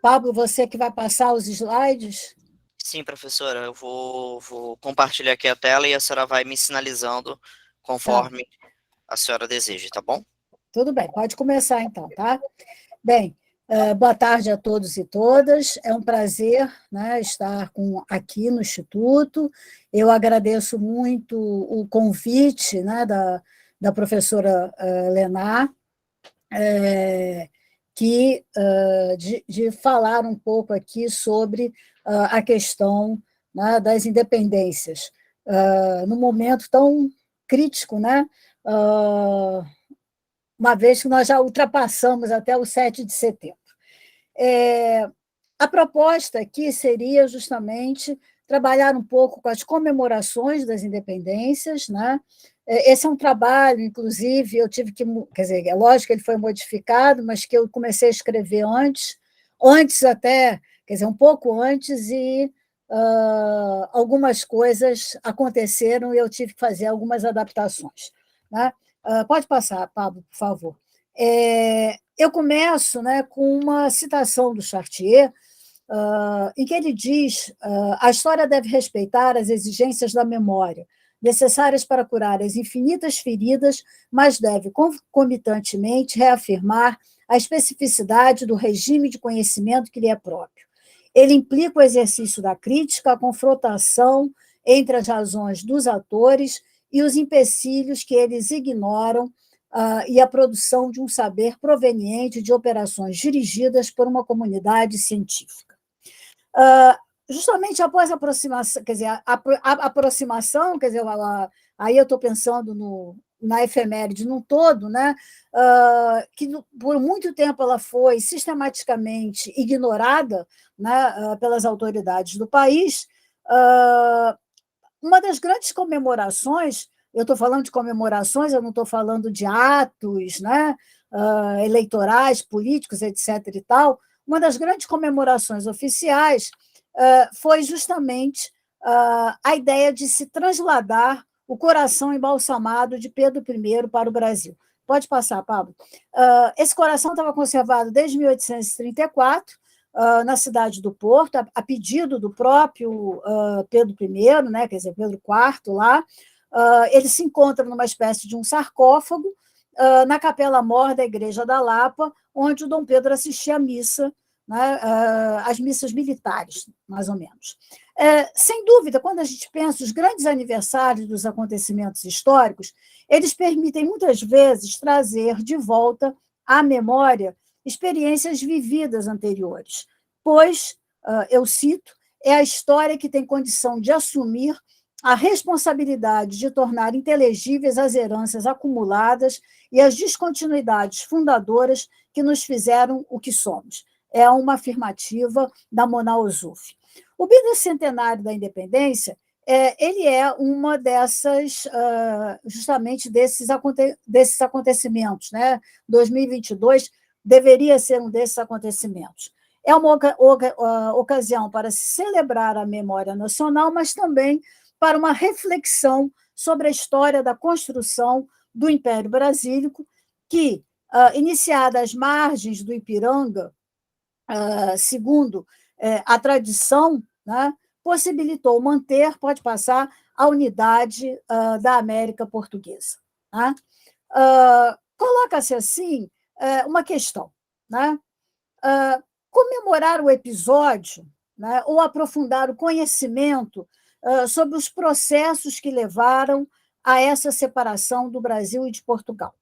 Pablo, você que vai passar os slides? Sim, professora, eu vou compartilhar aqui a tela e a senhora vai me sinalizando Tá, conforme a senhora deseja, tá bom? tudo bem, pode começar então, tá? Bem, boa tarde a todos e todas. É um prazer, né, estar aqui no Instituto. Eu agradeço muito o convite, né, da professora Lenar, de falar um pouco aqui sobre a questão, né, das independências, num momento tão crítico, né, uma vez que nós já ultrapassamos até o 7 de setembro. A proposta aqui seria justamente trabalhar um pouco com as comemorações das independências, né? Esse é um trabalho, inclusive, eu tive que, quer dizer, é lógico que ele foi modificado, mas que eu comecei a escrever antes até, quer dizer, um pouco antes, e algumas coisas aconteceram e eu tive que fazer algumas adaptações. Né? Pode passar, Pablo, por favor. Eu começo, né, com uma citação do Chartier, em que ele diz: a história deve respeitar as exigências da memória, necessárias para curar as infinitas feridas, mas deve concomitantemente reafirmar a especificidade do regime de conhecimento que lhe é próprio. Ele implica o exercício da crítica, a confrontação entre as razões dos atores e os empecilhos que eles ignoram, e a produção de um saber proveniente de operações dirigidas por uma comunidade científica. Justamente após a aproximação, quer dizer, a aproximação, quer dizer, aí eu estou pensando na efeméride num todo, né, que por muito tempo ela foi sistematicamente ignorada, né, pelas autoridades do país. Uma das grandes comemorações, eu estou falando de comemorações, eu não estou falando de atos, né, eleitorais, políticos, etc. e tal. Uma das grandes comemorações oficiais foi justamente a ideia de se transladar o coração embalsamado de Pedro I para o Brasil. Pode passar, Pablo. Esse coração estava conservado desde 1834, na cidade do Porto, a pedido do próprio Pedro I, né, quer dizer, Pedro IV lá. Ele se encontra numa espécie de um sarcófago na Capela Mor da Igreja da Lapa, onde o Dom Pedro assistia à missa, né, as missas militares, mais ou menos. Sem dúvida, quando a gente pensa os grandes aniversários dos acontecimentos históricos, eles permitem muitas vezes trazer de volta à memória experiências vividas anteriores, pois, eu cito, é a história que tem condição de assumir a responsabilidade de tornar inteligíveis as heranças acumuladas e as descontinuidades fundadoras que nos fizeram o que somos. É uma afirmativa da Mona Ozouf. O bicentenário da independência ele é uma dessas, justamente desses acontecimentos. Né? 2022 deveria ser um desses acontecimentos. É uma ocasião para se celebrar a memória nacional, mas também para uma reflexão sobre a história da construção do Império Brasílico, que, iniciada às margens do Ipiranga, segundo a tradição, né, possibilitou manter, pode passar, a unidade da América Portuguesa. Né? Coloca-se assim uma questão, né? Comemorar o episódio, né, ou aprofundar o conhecimento sobre os processos que levaram a essa separação do Brasil e de Portugal.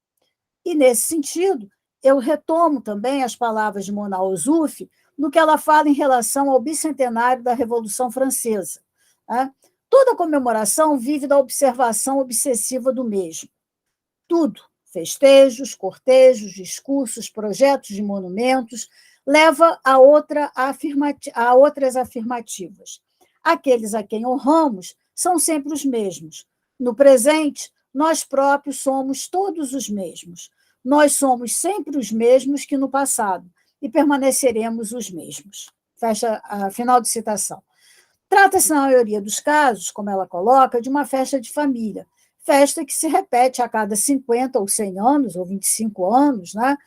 E, nesse sentido, eu retomo também as palavras de Mona Ozouf no que ela fala em relação ao bicentenário da Revolução Francesa. Né? Toda comemoração vive da observação obsessiva do mesmo. Tudo, festejos, cortejos, discursos, projetos de monumentos, leva a outras afirmativas. Aqueles a quem honramos são sempre os mesmos. No presente, nós próprios somos todos os mesmos. Nós somos sempre os mesmos que no passado e permaneceremos os mesmos. Fecha a final de citação. Trata-se, na maioria dos casos, como ela coloca, de uma festa de família, festa que se repete a cada 50 ou 100 anos, ou 25 anos, né?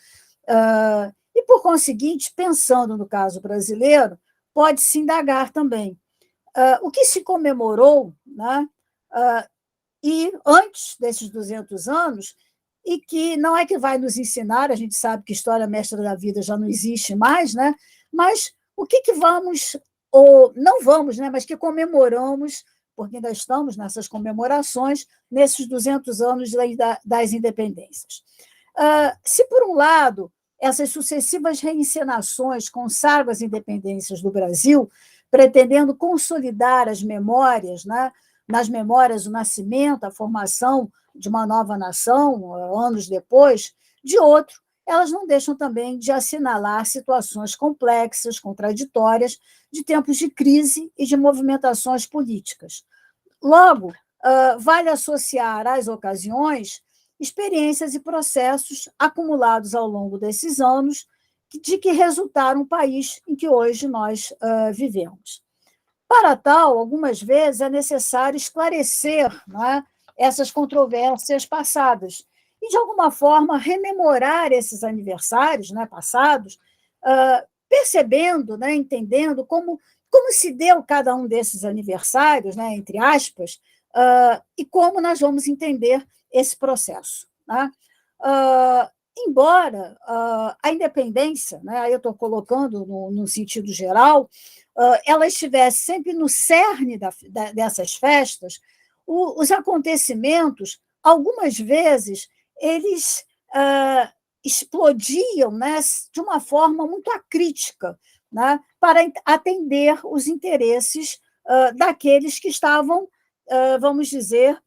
E, por conseguinte, pensando no caso brasileiro, pode-se indagar também o que se comemorou, né, e antes desses 200 anos, e que não é que vai nos ensinar, a gente sabe que história mestra da vida já não existe mais, né? Mas o que vamos, ou não vamos, né? Mas que comemoramos, porque ainda estamos nessas comemorações, nesses 200 anos das independências. Se, por um lado, essas sucessivas reencenações consagram as independências do Brasil, pretendendo consolidar as memórias, né? Nas memórias, o nascimento, a formação de uma nova nação, anos depois, de outro, elas não deixam também de assinalar situações complexas, contraditórias, de tempos de crise e de movimentações políticas. Logo, vale associar às ocasiões experiências e processos acumulados ao longo desses anos, de que resultaram o país em que hoje nós vivemos. Para tal, algumas vezes é necessário esclarecer, né, essas controvérsias passadas e, de alguma forma, rememorar esses aniversários, né, passados, percebendo, né, entendendo como se deu cada um desses aniversários, né, entre aspas, e como nós vamos entender esse processo. Né? Embora a independência, né, aí eu estou colocando no sentido geral, ela estivesse sempre no cerne dessas festas, os acontecimentos, algumas vezes, eles explodiam, né, de uma forma muito acrítica, né, para atender os interesses daqueles que estavam, vamos dizer,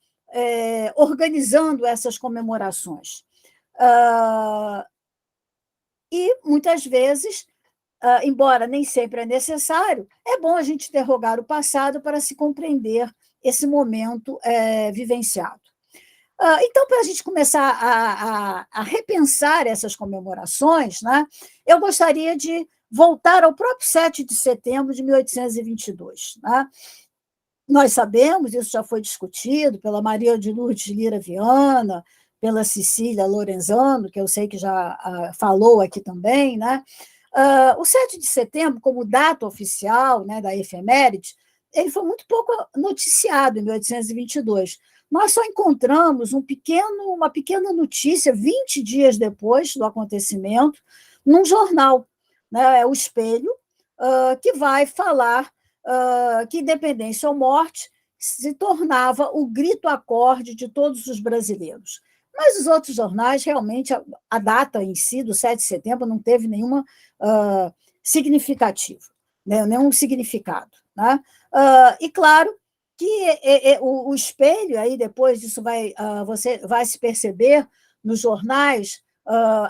organizando essas comemorações. E, muitas vezes, embora nem sempre é necessário, é bom a gente interrogar o passado para se compreender esse momento vivenciado. Então, para a gente começar a repensar essas comemorações, né, eu gostaria de voltar ao próprio 7 de setembro de 1822. Né? Nós sabemos, isso já foi discutido pela Maria de Lourdes Lira Viana, pela Cecília Lorenzano, que eu sei que já falou aqui também, né? O 7 de setembro, como data oficial, né, da efeméride, ele foi muito pouco noticiado em 1822. Nós só encontramos uma pequena notícia 20 dias depois do acontecimento, num jornal, né, o Espelho, que vai falar que independência ou morte se tornava o grito-acorde de todos os brasileiros. Mas os outros jornais, realmente, a data em si, do 7 de setembro, não teve nenhuma significativa, né? Nenhum significado. Né? E, claro, que o espelho, aí depois disso você vai se perceber nos jornais,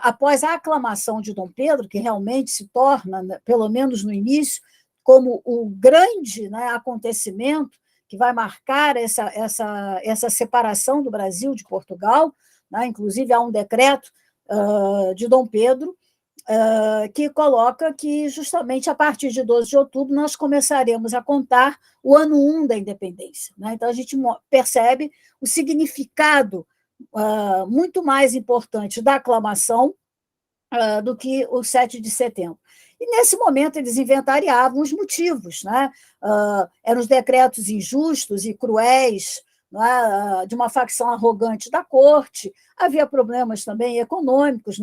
após a aclamação de Dom Pedro, que realmente se torna, pelo menos no início, como o grande, né, acontecimento que vai marcar essa separação do Brasil de Portugal. Né? Inclusive, há um decreto de Dom Pedro que coloca que, justamente, a partir de 12 de outubro, nós começaremos a contar o ano 1 da independência. Né? Então, a gente percebe o significado muito mais importante da aclamação do que o 7 de setembro. E, nesse momento, eles inventariavam os motivos. Né? Eram os decretos injustos e cruéis, de uma facção arrogante da corte, havia problemas também econômicos.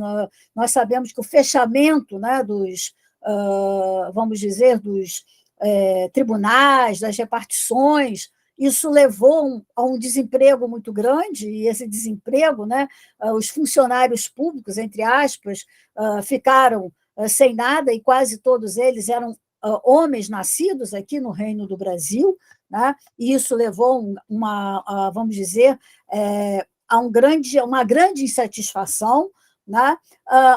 Nós sabemos que o fechamento, né, vamos dizer, dos tribunais, das repartições, isso levou a um desemprego muito grande, e esse desemprego, né, os funcionários públicos, entre aspas, ficaram sem nada, e quase todos eles eram homens nascidos aqui no Reino do Brasil, né? E isso levou vamos dizer, a uma grande insatisfação, né?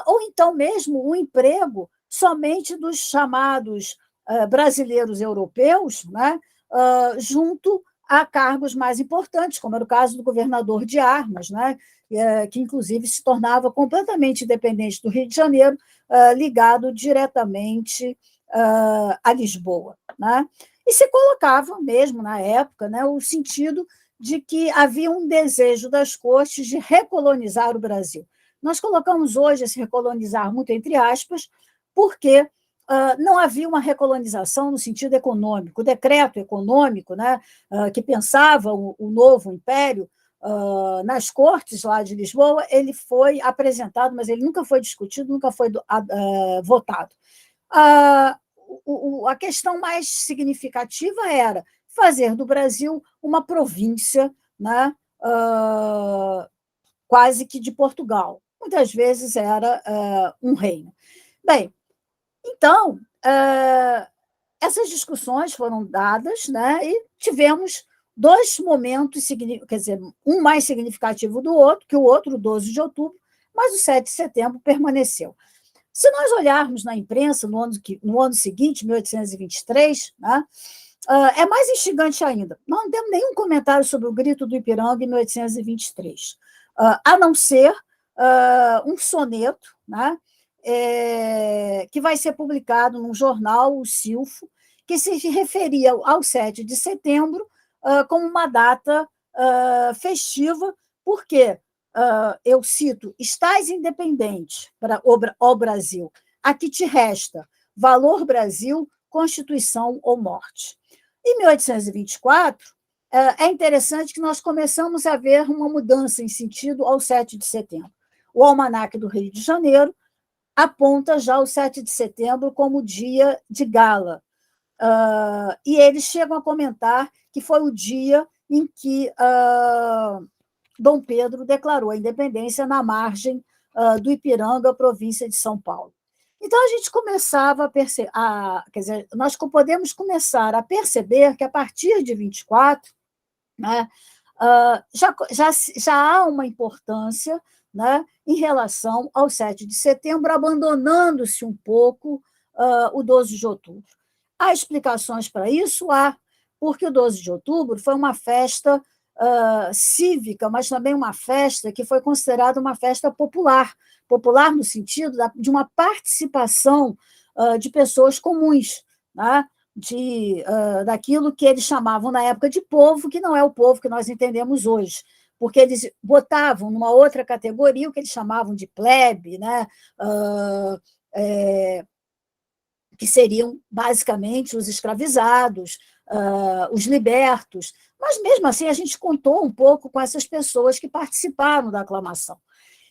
Ou então mesmo o emprego somente dos chamados brasileiros europeus, né? Junto a cargos mais importantes, como era o caso do governador de Armas, né? Que inclusive se tornava completamente independente do Rio de Janeiro, ligado diretamente a Lisboa. Né? E se colocava mesmo, na época, né, o sentido de que havia um desejo das cortes de recolonizar o Brasil. Nós colocamos hoje esse recolonizar muito entre aspas, porque não havia uma recolonização no sentido econômico. O decreto econômico, né, que pensava o novo império, nas cortes lá de Lisboa, ele foi apresentado, mas ele nunca foi discutido, nunca foi votado. A questão mais significativa era fazer do Brasil uma província, né, quase que de Portugal. Muitas vezes era um reino. Bem, então, essas discussões foram dadas, né, e tivemos dois momentos, quer dizer, um mais significativo do outro, que o outro, o 12 de outubro, mas o 7 de setembro permaneceu. Se nós olharmos na imprensa no ano seguinte, 1823, né, é mais instigante ainda. Não temos nenhum comentário sobre o grito do Ipiranga em 1823, a não ser um soneto, né, que vai ser publicado num jornal, o Silfo, que se referia ao 7 de setembro como uma data festiva, porque, eu cito, estás independente para o Brasil, a que te resta valor Brasil, Constituição ou morte. Em 1824, é interessante que nós começamos a ver uma mudança em sentido ao 7 de setembro. O Almanaque do Rio de Janeiro aponta já o 7 de setembro como dia de gala. E eles chegam a comentar que foi o dia em que Dom Pedro declarou a independência na margem do Ipiranga, província de São Paulo. Então, a gente começava a perceber, quer dizer, nós podemos começar a perceber que, a partir de 24, né, já há uma importância, né, em relação ao 7 de setembro, abandonando-se um pouco o 12 de outubro. Há explicações para isso? Há, porque o 12 de outubro foi uma festa cívica, mas também uma festa que foi considerada uma festa popular, popular no sentido de uma participação de pessoas comuns, né? Daquilo que eles chamavam na época de povo, que não é o povo que nós entendemos hoje, porque eles botavam numa outra categoria o que eles chamavam de plebe, né? Que seriam basicamente os escravizados, os libertos, mas mesmo assim a gente contou um pouco com essas pessoas que participaram da aclamação.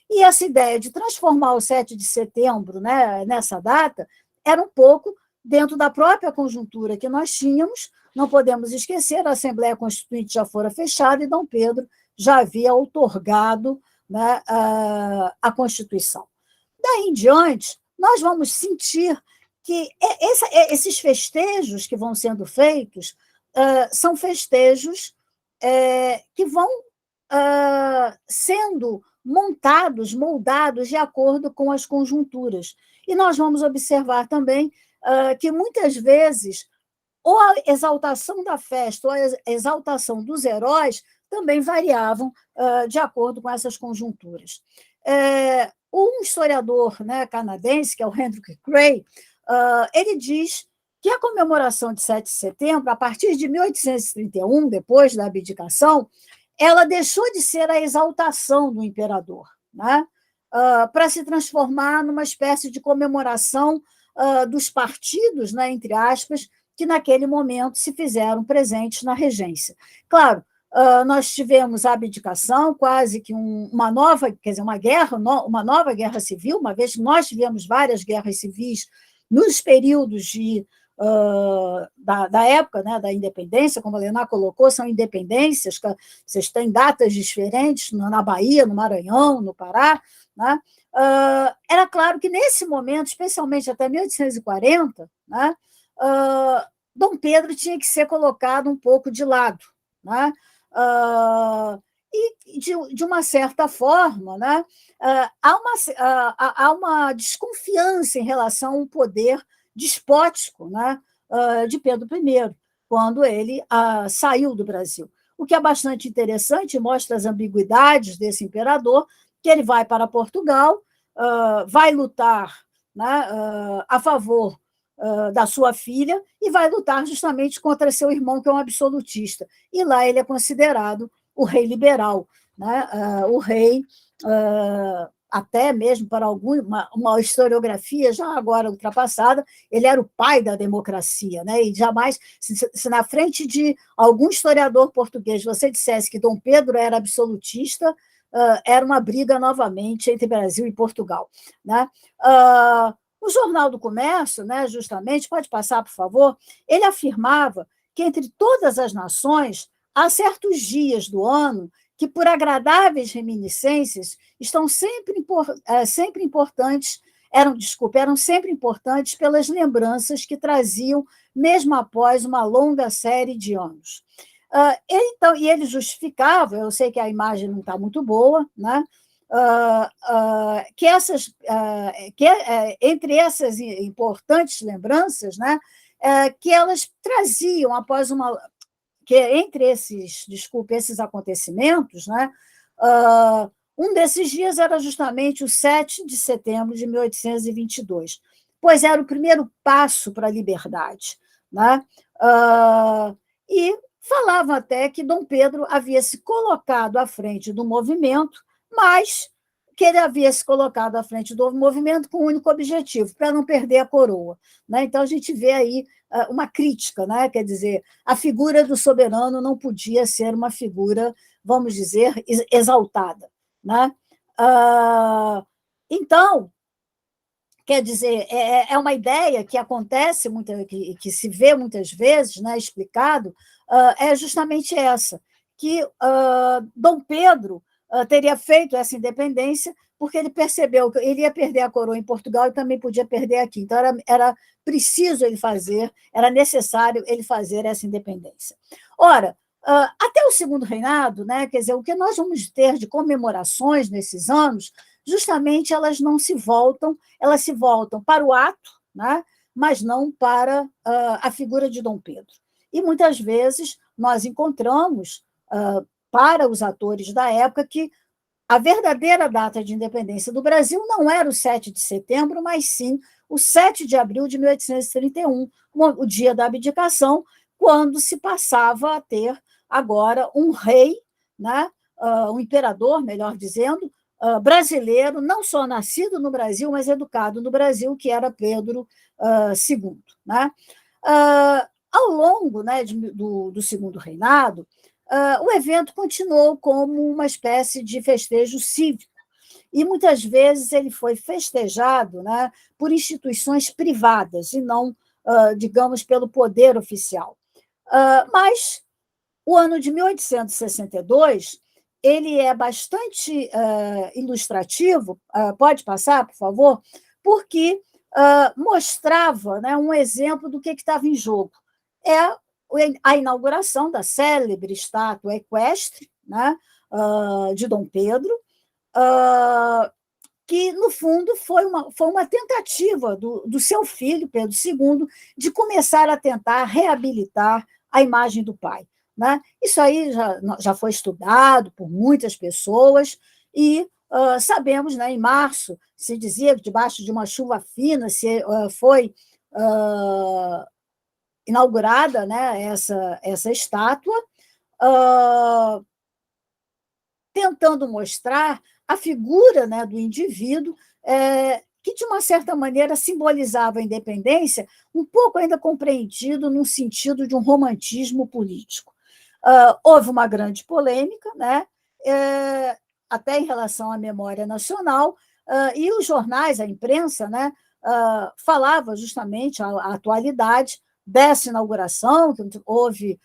E essa ideia de transformar o 7 de setembro, né, nessa data era um pouco dentro da própria conjuntura que nós tínhamos. Não podemos esquecer, a Assembleia Constituinte já fora fechada e Dom Pedro já havia outorgado, né, a Constituição. Daí em diante, nós vamos sentir que esses festejos que vão sendo feitos são festejos que vão sendo montados, moldados de acordo com as conjunturas. E nós vamos observar também que, muitas vezes, ou a exaltação da festa ou a exaltação dos heróis também variavam de acordo com essas conjunturas. Um historiador, né, canadense, que é o Hendrik Gray, ele diz que a comemoração de 7 de setembro, a partir de 1831, depois da abdicação, ela deixou de ser a exaltação do imperador, né, para se transformar numa espécie de comemoração dos partidos, né, entre aspas, que naquele momento se fizeram presentes na regência. Claro, nós tivemos a abdicação, quase que uma nova, quer dizer, uma nova guerra civil, uma vez que nós tivemos várias guerras civis nos períodos da época, né, da independência, como a Helena colocou, são independências, que vocês têm datas diferentes na Bahia, no Maranhão, no Pará, né? Era claro que, nesse momento, especialmente até 1840, né, Dom Pedro tinha que ser colocado um pouco de lado, né? E, de uma certa forma, né, há uma desconfiança em relação ao poder despótico, né, de Pedro I, quando ele saiu do Brasil. O que é bastante interessante, mostra as ambiguidades desse imperador, que ele vai para Portugal, vai lutar, né, a favor da sua filha e vai lutar justamente contra seu irmão, que é um absolutista. E lá ele é considerado o rei liberal, né, o rei até mesmo para uma historiografia já agora ultrapassada, ele era o pai da democracia, né? E jamais, se na frente de algum historiador português você dissesse que Dom Pedro era absolutista, era uma briga novamente entre Brasil e Portugal, né? O Jornal do Comércio, né, justamente, pode passar, por favor, ele afirmava que entre todas as nações há certos dias do ano que, por agradáveis reminiscências, estão sempre importantes, eram sempre importantes pelas lembranças que traziam, mesmo após uma longa série de anos. E ele justificava, eu sei que a imagem não está muito boa, né? Que entre essas importantes lembranças, né, que elas traziam após que entre esses acontecimentos, né, um desses dias era justamente o 7 de setembro de 1822, pois era o primeiro passo para a liberdade, né? E falavam até que Dom Pedro havia se colocado à frente do movimento, mas que ele havia se colocado à frente do movimento com um único objetivo, para não perder a coroa, né? Então, a gente vê aí uma crítica, né? Quer dizer, a figura do soberano não podia ser uma figura, vamos dizer, exaltada, né? Então, quer dizer, é uma ideia que acontece, que se vê muitas vezes, né, explicado, é justamente essa, que Dom Pedro teria feito essa independência porque ele percebeu que ele ia perder a coroa em Portugal e também podia perder aqui. Então, era preciso ele fazer, era necessário ele fazer essa independência. Ora, até o segundo reinado, né, quer dizer, o que nós vamos ter de comemorações nesses anos, justamente elas se voltam para o ato, né, mas não para a figura de Dom Pedro. E muitas vezes nós encontramos, para os atores da época, que a verdadeira data de independência do Brasil não era o 7 de setembro, mas sim o 7 de abril de 1831, o dia da abdicação, quando se passava a ter agora um rei, né, um imperador, melhor dizendo, brasileiro, não só nascido no Brasil, mas educado no Brasil, que era Pedro II. Né? Ao longo, né, do segundo reinado, o evento continuou como uma espécie de festejo cívico, e muitas vezes ele foi festejado, né, por instituições privadas e não, digamos, pelo poder oficial. Mas o ano de 1862 ele é bastante ilustrativo, pode passar, por favor, porque mostrava, né, um exemplo do que estava em jogo. É a inauguração da célebre estátua equestre, né, de Dom Pedro, que, no fundo, foi uma tentativa do seu filho, Pedro II, de começar a tentar reabilitar a imagem do pai. Né? Isso aí já foi estudado por muitas pessoas e sabemos, né, em março, se dizia que debaixo de uma chuva fina foi inaugurada, né, essa estátua, tentando mostrar a figura, né, do indivíduo, que, de uma certa maneira, simbolizava a independência, um pouco ainda compreendido num sentido de um romantismo político. Houve uma grande polêmica, né, até em relação à memória nacional, e os jornais, a imprensa, né, falava justamente a atualidade dessa inauguração, que houve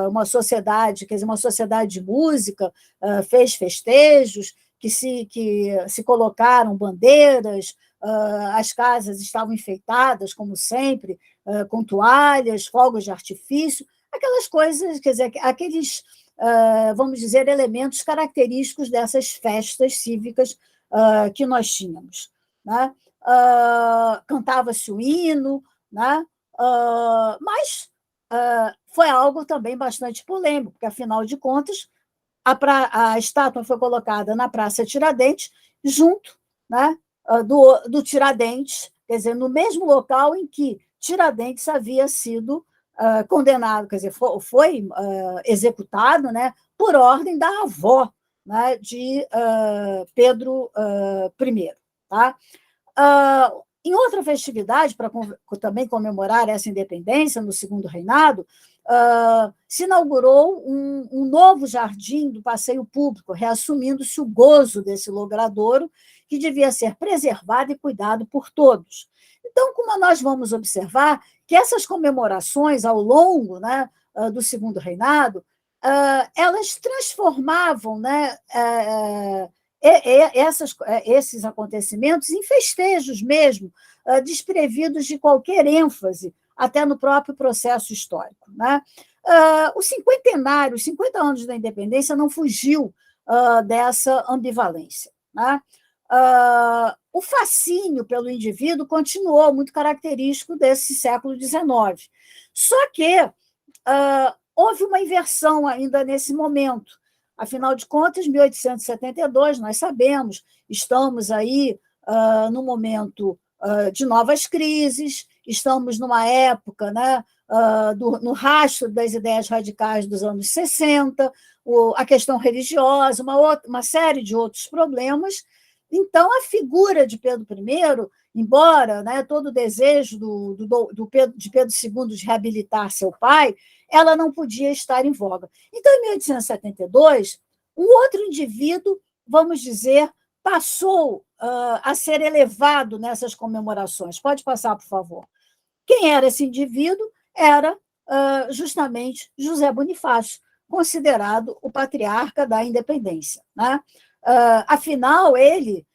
uma sociedade, quer dizer, uma sociedade de música, fez festejos, que se colocaram bandeiras, as casas estavam enfeitadas, como sempre, com toalhas, fogos de artifício, aquelas coisas, quer dizer, aqueles, vamos dizer, elementos característicos dessas festas cívicas que nós tínhamos. Né? Cantava-se o hino, né? Mas foi algo também bastante polêmico, porque, afinal de contas, a estátua foi colocada na Praça Tiradentes, junto, né, do Tiradentes, quer dizer, no mesmo local em que Tiradentes havia sido condenado, quer dizer, foi executado, né, por ordem da avó né, de Pedro I. Tá? Em outra festividade, para também comemorar essa independência no segundo reinado, se inaugurou um novo jardim do passeio público, reassumindo-se o gozo desse logradouro, que devia ser preservado e cuidado por todos. Então, como nós vamos observar que essas comemorações ao longo, né, do segundo reinado, elas transformavam, né, esses acontecimentos em festejos mesmo, desprovidos de qualquer ênfase, até no próprio processo histórico. Né? O cinquentenário, os 50 anos da independência, não fugiu dessa ambivalência. Né? O fascínio pelo indivíduo continuou muito característico desse século XIX. Só que houve uma inversão ainda nesse momento. Afinal de contas, 1872, nós sabemos, estamos aí no momento de novas crises, estamos numa época, né, no rastro das ideias radicais dos anos 60, a questão religiosa, uma série de outros problemas. Então, a figura de Pedro I, embora, né, todo o desejo de Pedro II de reabilitar seu pai, ela não podia estar em voga. Então, em 1872, um outro indivíduo, vamos dizer, passou a ser elevado nessas comemorações. Pode passar, por favor. Quem era esse indivíduo? Era justamente José Bonifácio, considerado o patriarca da independência. Né? Afinal, ele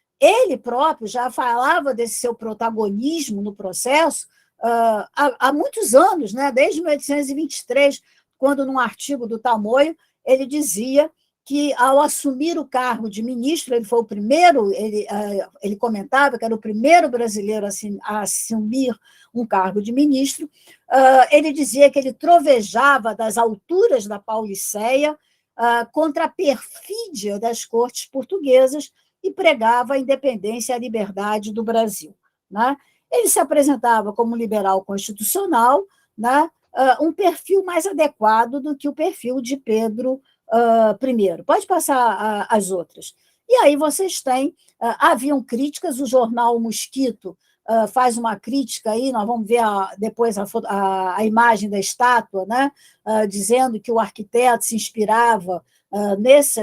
próprio já falava desse seu protagonismo no processo há muitos anos, né? Desde 1823, quando, num artigo do Tamoio, ele dizia que, ao assumir o cargo de ministro, ele foi o primeiro, ele comentava que era o primeiro brasileiro a assumir um cargo de ministro, ele dizia que ele trovejava das alturas da Pauliceia contra a perfídia das cortes portuguesas e pregava a independência e a liberdade do Brasil. Né? Ele se apresentava como liberal constitucional, né? Um perfil mais adequado do que o perfil de Pedro I. Pode passar as outras. E aí vocês têm, haviam críticas, o jornal Mosquito faz uma crítica aí, nós vamos ver depois a imagem da estátua, né? Dizendo que o arquiteto se inspirava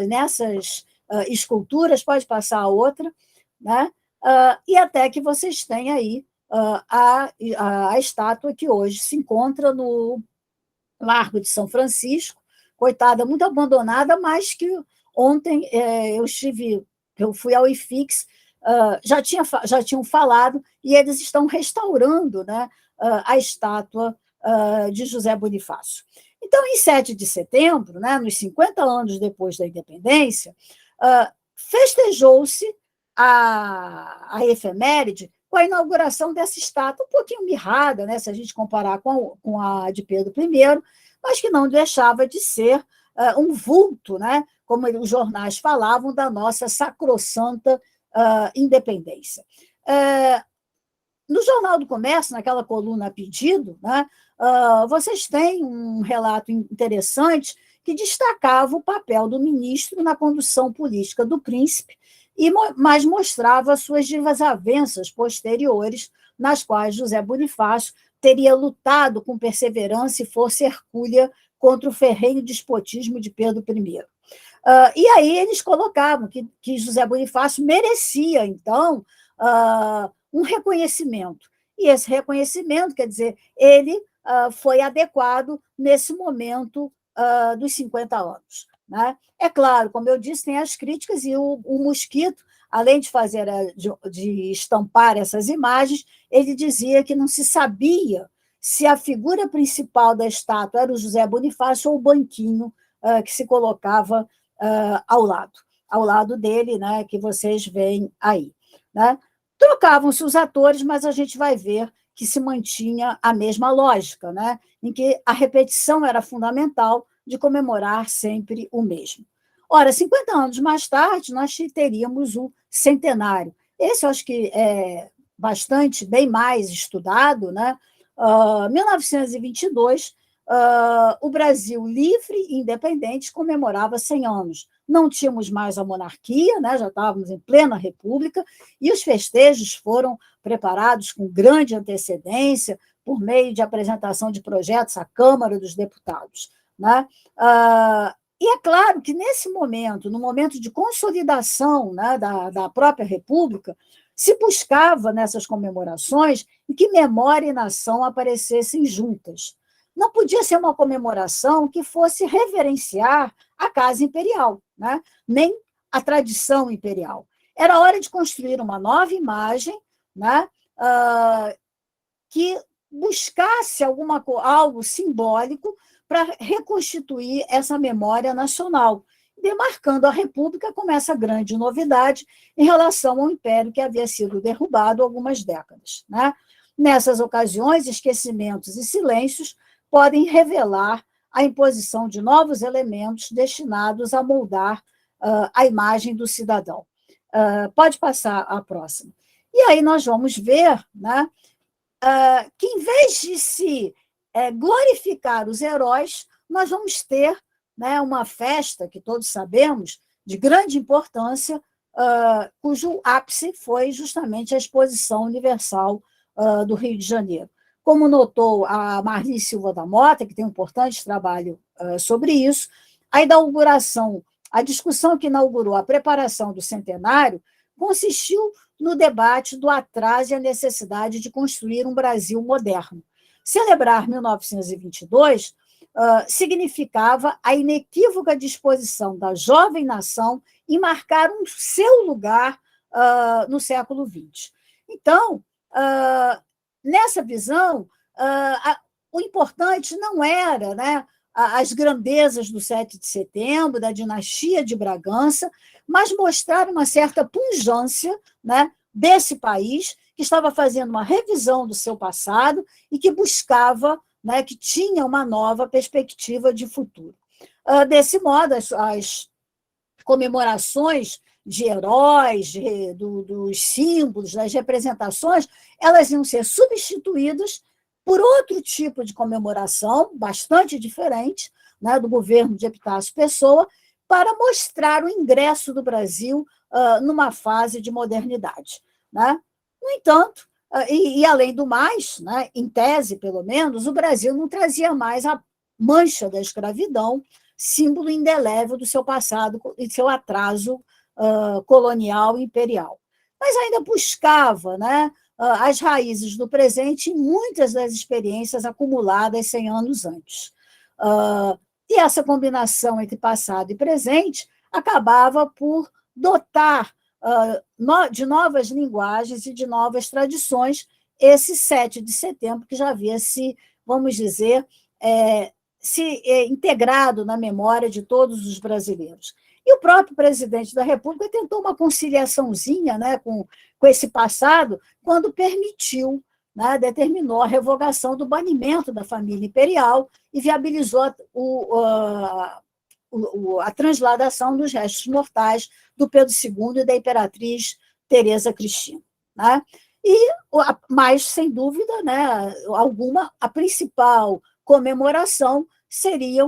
nessas esculturas. Pode passar a outra, né? E até que vocês têm aí a estátua que hoje se encontra no Largo de São Francisco, coitada, muito abandonada, mas que ontem eu fui ao IFIX, já tinham falado, e eles estão restaurando, né, a estátua de José Bonifácio. Então, em 7 de setembro, né, nos 50 anos depois da independência, festejou-se a efeméride com a inauguração dessa estátua, um pouquinho mirrada, né, se a gente comparar com a de Pedro I, mas que não deixava de ser um vulto, né, como os jornais falavam, da nossa sacrossanta independência. No Jornal do Comércio, naquela coluna a pedido, né, vocês têm um relato interessante que destacava o papel do ministro na condução política do príncipe, mas mostrava suas desavenças posteriores, nas quais José Bonifácio teria lutado com perseverança e força hercúlea contra o ferrenho despotismo de Pedro I. E aí eles colocavam que José Bonifácio merecia, então, um reconhecimento. E esse reconhecimento, quer dizer, ele foi adequado nesse momento dos 50 anos. Né? É claro, como eu disse, tem as críticas, e o Mosquito, além de de estampar essas imagens, ele dizia que não se sabia se a figura principal da estátua era o José Bonifácio ou o banquinho que se colocava ao lado dele, né, que vocês veem aí. Né? Trocavam-se os atores, mas a gente vai ver que se mantinha a mesma lógica, né, em que a repetição era fundamental de comemorar sempre o mesmo. Ora, 50 anos mais tarde, nós teríamos o centenário. Esse eu acho que é bastante, bem mais estudado, né? 1922, o Brasil livre e independente comemorava 100 anos. não tínhamos mais a monarquia, né? Já estávamos em plena república, e os festejos foram preparados com grande antecedência, por meio de apresentação de projetos à Câmara dos Deputados, né? E é claro que, nesse momento, no momento de consolidação, né, da própria República, se buscava, nessas comemorações, que memória e nação aparecessem juntas. Não podia ser uma comemoração que fosse reverenciar a casa imperial, né? Nem a tradição imperial. Era hora de construir uma nova imagem, né? Que buscasse algo simbólico para reconstituir essa memória nacional, demarcando a República como essa grande novidade em relação ao Império que havia sido derrubado há algumas décadas, né? Nessas ocasiões, esquecimentos e silêncios podem revelar a imposição de novos elementos destinados a moldar a imagem do cidadão. Pode passar a próxima. E aí nós vamos ver, né, que, em vez de se glorificar os heróis, nós vamos ter, né, uma festa, que todos sabemos, de grande importância, cujo ápice foi justamente a Exposição Universal do Rio de Janeiro. Como notou a Marli Silva da Mota, que tem um importante trabalho sobre isso, a discussão que inaugurou a preparação do centenário consistiu no debate do atraso e a necessidade de construir um Brasil moderno. Celebrar 1922 significava a inequívoca disposição da jovem nação em marcar um seu lugar no século XX. Então, nessa visão, o importante não era, né, as grandezas do 7 de setembro, da dinastia de Bragança, mas mostrar uma certa pujança, né, desse país que estava fazendo uma revisão do seu passado e que buscava, né, que tinha uma nova perspectiva de futuro. Desse modo, as comemorações de heróis, dos símbolos, das representações, elas iam ser substituídas por outro tipo de comemoração, bastante diferente, né, do governo de Epitácio Pessoa, para mostrar o ingresso do Brasil numa fase de modernidade, né? No entanto, além do mais, né, em tese, pelo menos, o Brasil não trazia mais a mancha da escravidão, símbolo indelével do seu passado e seu atraso colonial e imperial. Mas ainda buscava, né, as raízes do presente em muitas das experiências acumuladas 100 anos antes. E essa combinação entre passado e presente acabava por dotar de novas linguagens e de novas tradições esse 7 de setembro, que já havia vamos dizer, integrado na memória de todos os brasileiros. E o próprio presidente da República tentou uma conciliaçãozinha, né, com esse passado, quando permitiu, né, determinou a revogação do banimento da família imperial e viabilizou a transladação dos restos mortais do Pedro II e da imperatriz Teresa Cristina, né? Mas, sem dúvida, né, alguma, a principal comemoração seria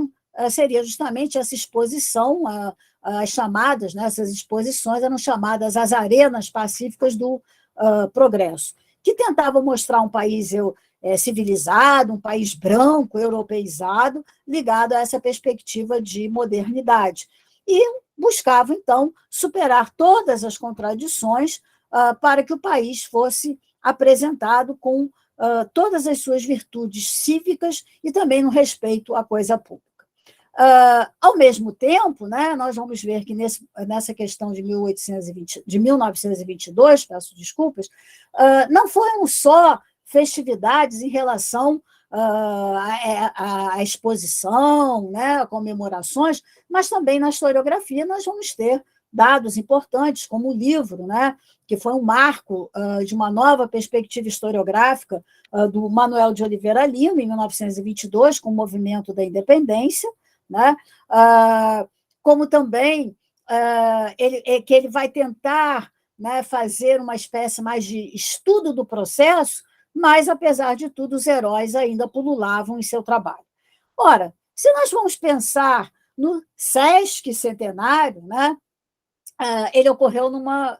justamente essa exposição, as chamadas, né, essas exposições eram chamadas as Arenas Pacíficas do Progresso, que tentavam mostrar um país civilizado, um país branco, europeizado, ligado a essa perspectiva de modernidade. E buscava, então, superar todas as contradições para que o país fosse apresentado com todas as suas virtudes cívicas e também no respeito à coisa pública. Ao mesmo tempo, né, nós vamos ver que nessa questão de 1922, peço desculpas, não foram só festividades em relação à exposição, né, a comemorações, mas também na historiografia nós vamos ter dados importantes, como o livro, né, que foi um marco de uma nova perspectiva historiográfica do Manuel de Oliveira Lima, em 1922, com o movimento da independência, né, como também que ele vai tentar, né, fazer uma espécie mais de estudo do processo, mas, apesar de tudo, os heróis ainda pululavam em seu trabalho. Ora, se nós vamos pensar no Sesc Centenário, né, ele ocorreu numa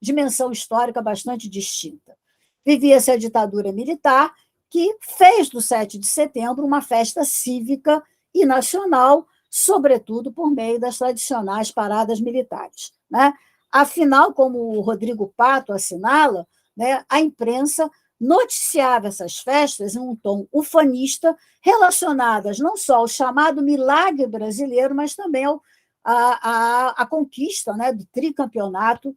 dimensão histórica bastante distinta. Vivia-se a ditadura militar, que fez do 7 de setembro uma festa cívica e nacional, sobretudo por meio das tradicionais paradas militares, né? Afinal, como o Rodrigo Pato assinala, né, a imprensa noticiava essas festas em um tom ufanista, relacionadas não só ao chamado milagre brasileiro, mas também à conquista, né, do tricampeonato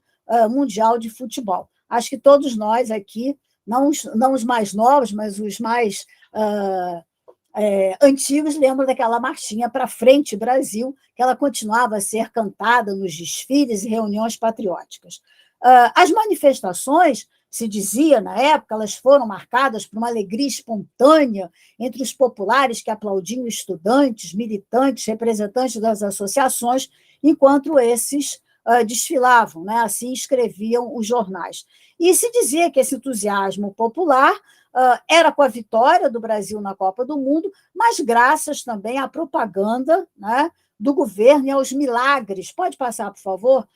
mundial de futebol. Acho que todos nós aqui, não os mais novos, mas os mais antigos, lembram daquela marchinha para frente, Brasil, que ela continuava a ser cantada nos desfiles e reuniões patrióticas. As manifestações, se dizia na época, elas foram marcadas por uma alegria espontânea entre os populares que aplaudiam estudantes, militantes, representantes das associações, enquanto esses desfilavam, né? Assim escreviam os jornais. E se dizia que esse entusiasmo popular era com a vitória do Brasil na Copa do Mundo, mas graças também à propaganda, né, do governo e aos milagres. Pode passar, por favor?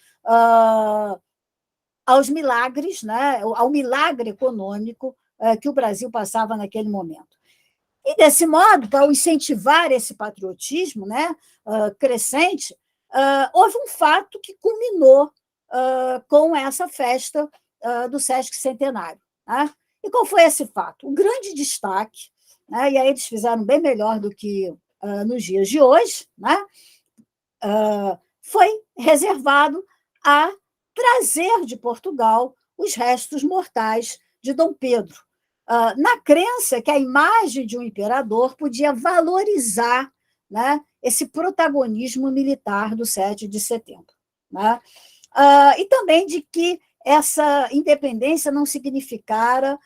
Aos milagres, né, ao milagre econômico que o Brasil passava naquele momento. E, desse modo, para incentivar esse patriotismo, né, crescente, houve um fato que culminou com essa festa do Sesc Centenário. Né? E qual foi esse fato? O grande destaque, né, e aí eles fizeram bem melhor do que nos dias de hoje, né, foi reservado a trazer de Portugal os restos mortais de Dom Pedro, na crença que a imagem de um imperador podia valorizar, né, esse protagonismo militar do 7 de setembro. Né? E também de que essa independência não significara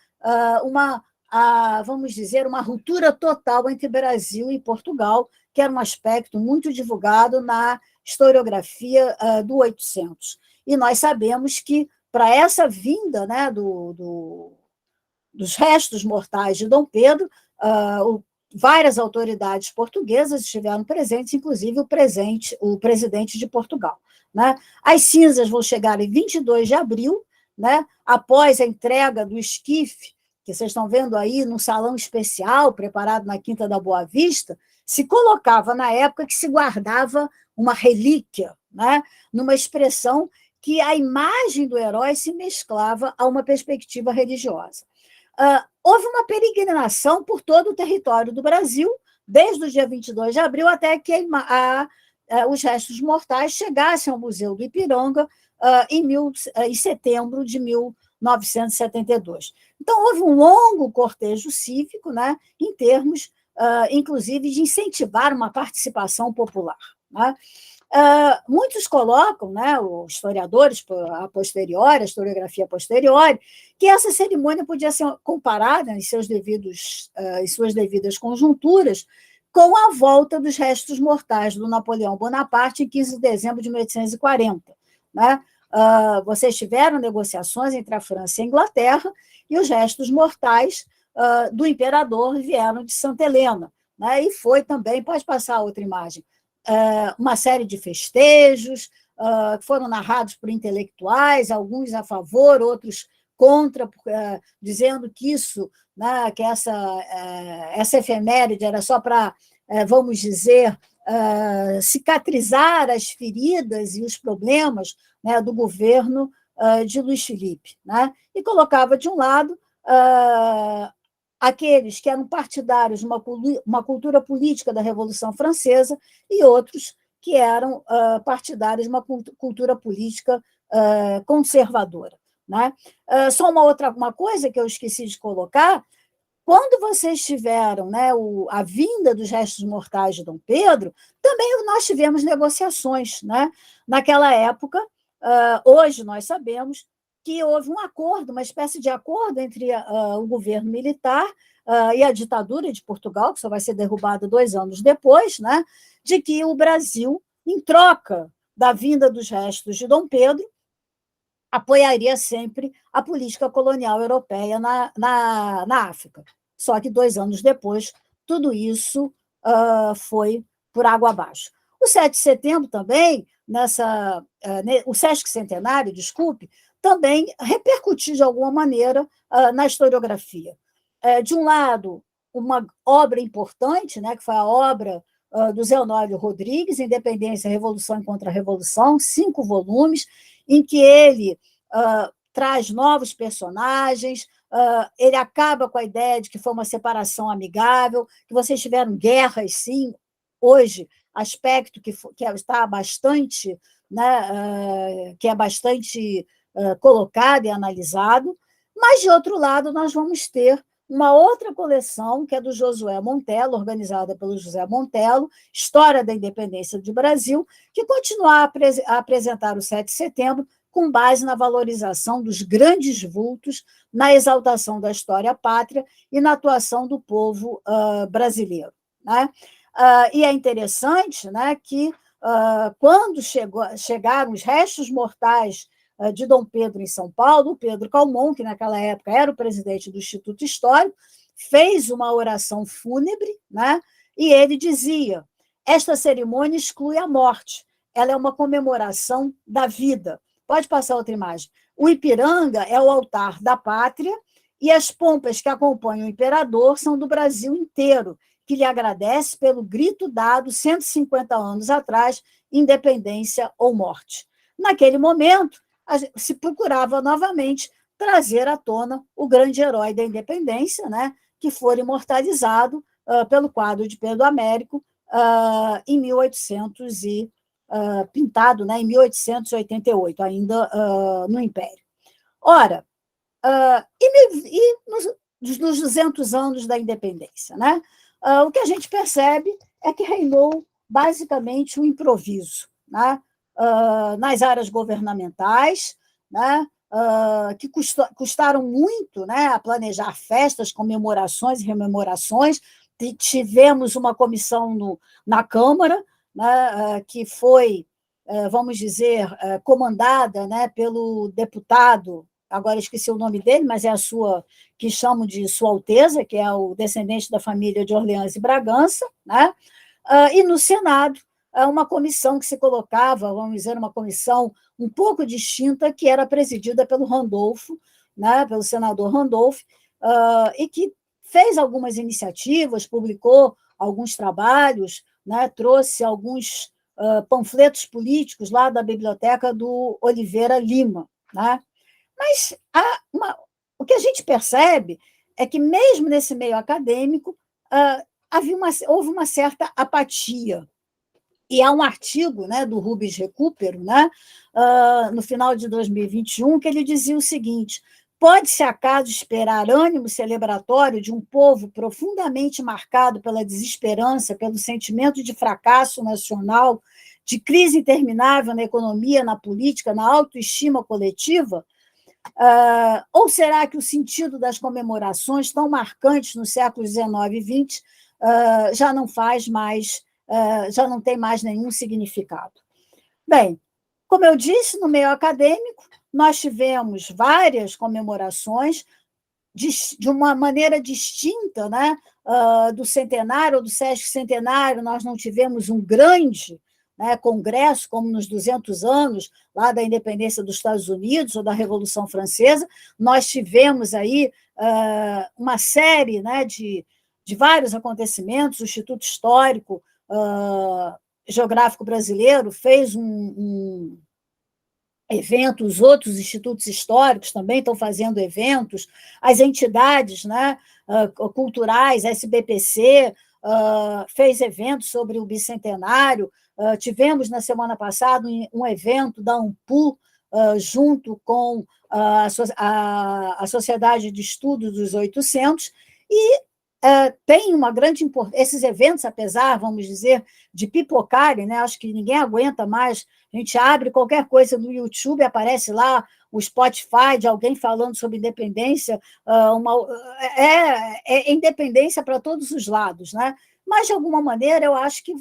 vamos dizer, uma ruptura total entre Brasil e Portugal, que era um aspecto muito divulgado na historiografia do 800. E nós sabemos que, para essa vinda, né, dos restos mortais de Dom Pedro, várias autoridades portuguesas estiveram presentes, inclusive o presidente de Portugal. Né? As cinzas vão chegar em 22 de abril, né, após a entrega do esquife, que vocês estão vendo aí num salão especial preparado na Quinta da Boa Vista, se colocava na época que se guardava uma relíquia, né, numa expressão que a imagem do herói se mesclava a uma perspectiva religiosa. Houve uma peregrinação por todo o território do Brasil, desde o dia 22 de abril até que os restos mortais chegassem ao Museu do Ipiranga em setembro de 1972. Então, houve um longo cortejo cívico, né, em termos, inclusive, de incentivar uma participação popular. Né? Muitos colocam, né, os historiadores a posteriori, a historiografia a posteriori, que essa cerimônia podia ser comparada em suas devidas conjunturas com a volta dos restos mortais do Napoleão Bonaparte em 15 de dezembro de 1840. Né? Vocês tiveram negociações entre a França e a Inglaterra e os restos mortais do imperador vieram de Santa Helena. Né? E foi também, pode passar a outra imagem, uma série de festejos que foram narrados por intelectuais, alguns a favor, outros contra, dizendo que né, que essa efeméride era só para, vamos dizer, cicatrizar as feridas e os problemas, né, do governo de Luís Filipe. Né? E colocava, de um lado, aqueles que eram partidários de uma cultura política da Revolução Francesa e outros que eram partidários de uma cultura política conservadora. Né? Só uma coisa que eu esqueci de colocar: quando vocês tiveram, né, a vinda dos restos mortais de Dom Pedro, também nós tivemos negociações. Né? Naquela época, hoje nós sabemos que houve um acordo, uma espécie de acordo entre o governo militar e a ditadura de Portugal, que só vai ser derrubada 2 anos depois, né, de que o Brasil, em troca da vinda dos restos de Dom Pedro, apoiaria sempre a política colonial europeia na África. Só que 2 anos depois, tudo isso foi por água abaixo. O 7 de setembro também, o Sesc Centenário, desculpe, também repercutiu de alguma maneira na historiografia. De um lado, uma obra importante, né, que foi a obra do Zé Honório Rodrigues, Independência, Revolução e Contra-Revolução, 5 volumes, em que ele traz novos personagens, ele acaba com a ideia de que foi uma separação amigável, que vocês tiveram guerras, sim, hoje, aspecto que está bastante, né, que é bastante colocado e analisado, mas, de outro lado, nós vamos ter uma outra coleção, que é do Josué Montello, organizada pelo José Montello, História da Independência do Brasil, que continua a apresentar o 7 de setembro com base na valorização dos grandes vultos, na exaltação da história pátria e na atuação do povo brasileiro. Né? E é interessante, né, que, quando chegaram os restos mortais de Dom Pedro em São Paulo, o Pedro Calmon, que naquela época era o presidente do Instituto Histórico, fez uma oração fúnebre, né? E ele dizia: esta cerimônia exclui a morte, ela é uma comemoração da vida. Pode passar outra imagem. O Ipiranga é o altar da pátria e as pompas que acompanham o imperador são do Brasil inteiro, que lhe agradece pelo grito dado 150 anos atrás, independência ou morte. Naquele momento, se procurava novamente trazer à tona o grande herói da independência, né, que foi imortalizado pelo quadro de Pedro Américo em 1800 pintado, né, em 1888, ainda no Império. Ora, nos 200 anos da independência, né, o que a gente percebe é que reinou basicamente um improviso, né, nas áreas governamentais, né, que custaram muito, né, a planejar festas, comemorações e rememorações. Tivemos uma comissão na Câmara, né, que foi, vamos dizer, comandada, né, pelo deputado, agora esqueci o nome dele, mas é a sua, que chamam de Sua Alteza, que é o descendente da família de Orleans e Bragança, né? E no Senado, uma comissão que se colocava, vamos dizer, uma comissão um pouco distinta, que era presidida pelo Randolfo, né, pelo senador Randolph, e que fez algumas iniciativas, publicou alguns trabalhos, né, trouxe alguns panfletos políticos lá da biblioteca do Oliveira Lima. Né? Mas o que a gente percebe é que, mesmo nesse meio acadêmico, houve uma certa apatia. E há um artigo, né, do Rubens Recupero, né, no final de 2021, que ele dizia o seguinte: pode-se acaso esperar ânimo celebratório de um povo profundamente marcado pela desesperança, pelo sentimento de fracasso nacional, de crise interminável na economia, na política, na autoestima coletiva? Ou será que o sentido das comemorações tão marcantes nos séculos XIX e XX já não faz mais, já não tem mais nenhum significado? Bem, como eu disse, no meio acadêmico, nós tivemos várias comemorações de uma maneira distinta, né? Do centenário ou do Sesc Centenário, nós não tivemos um grande, né, congresso, como nos 200 anos lá da independência dos Estados Unidos ou da Revolução Francesa. Nós tivemos aí uma série, né, de vários acontecimentos. O Instituto Histórico Geográfico Brasileiro fez um evento, os outros institutos históricos também estão fazendo eventos, as entidades, né, culturais, SBPC, fez eventos sobre o bicentenário. Tivemos, na semana passada, um evento da ANPU, junto com a Sociedade de Estudos dos 800, e tem uma grande importância. Esses eventos, apesar, vamos dizer, de pipocarem, né, acho que ninguém aguenta mais, a gente abre qualquer coisa no YouTube, aparece lá o Spotify de alguém falando sobre independência, é independência para todos os lados, né? Mas, de alguma maneira, eu acho que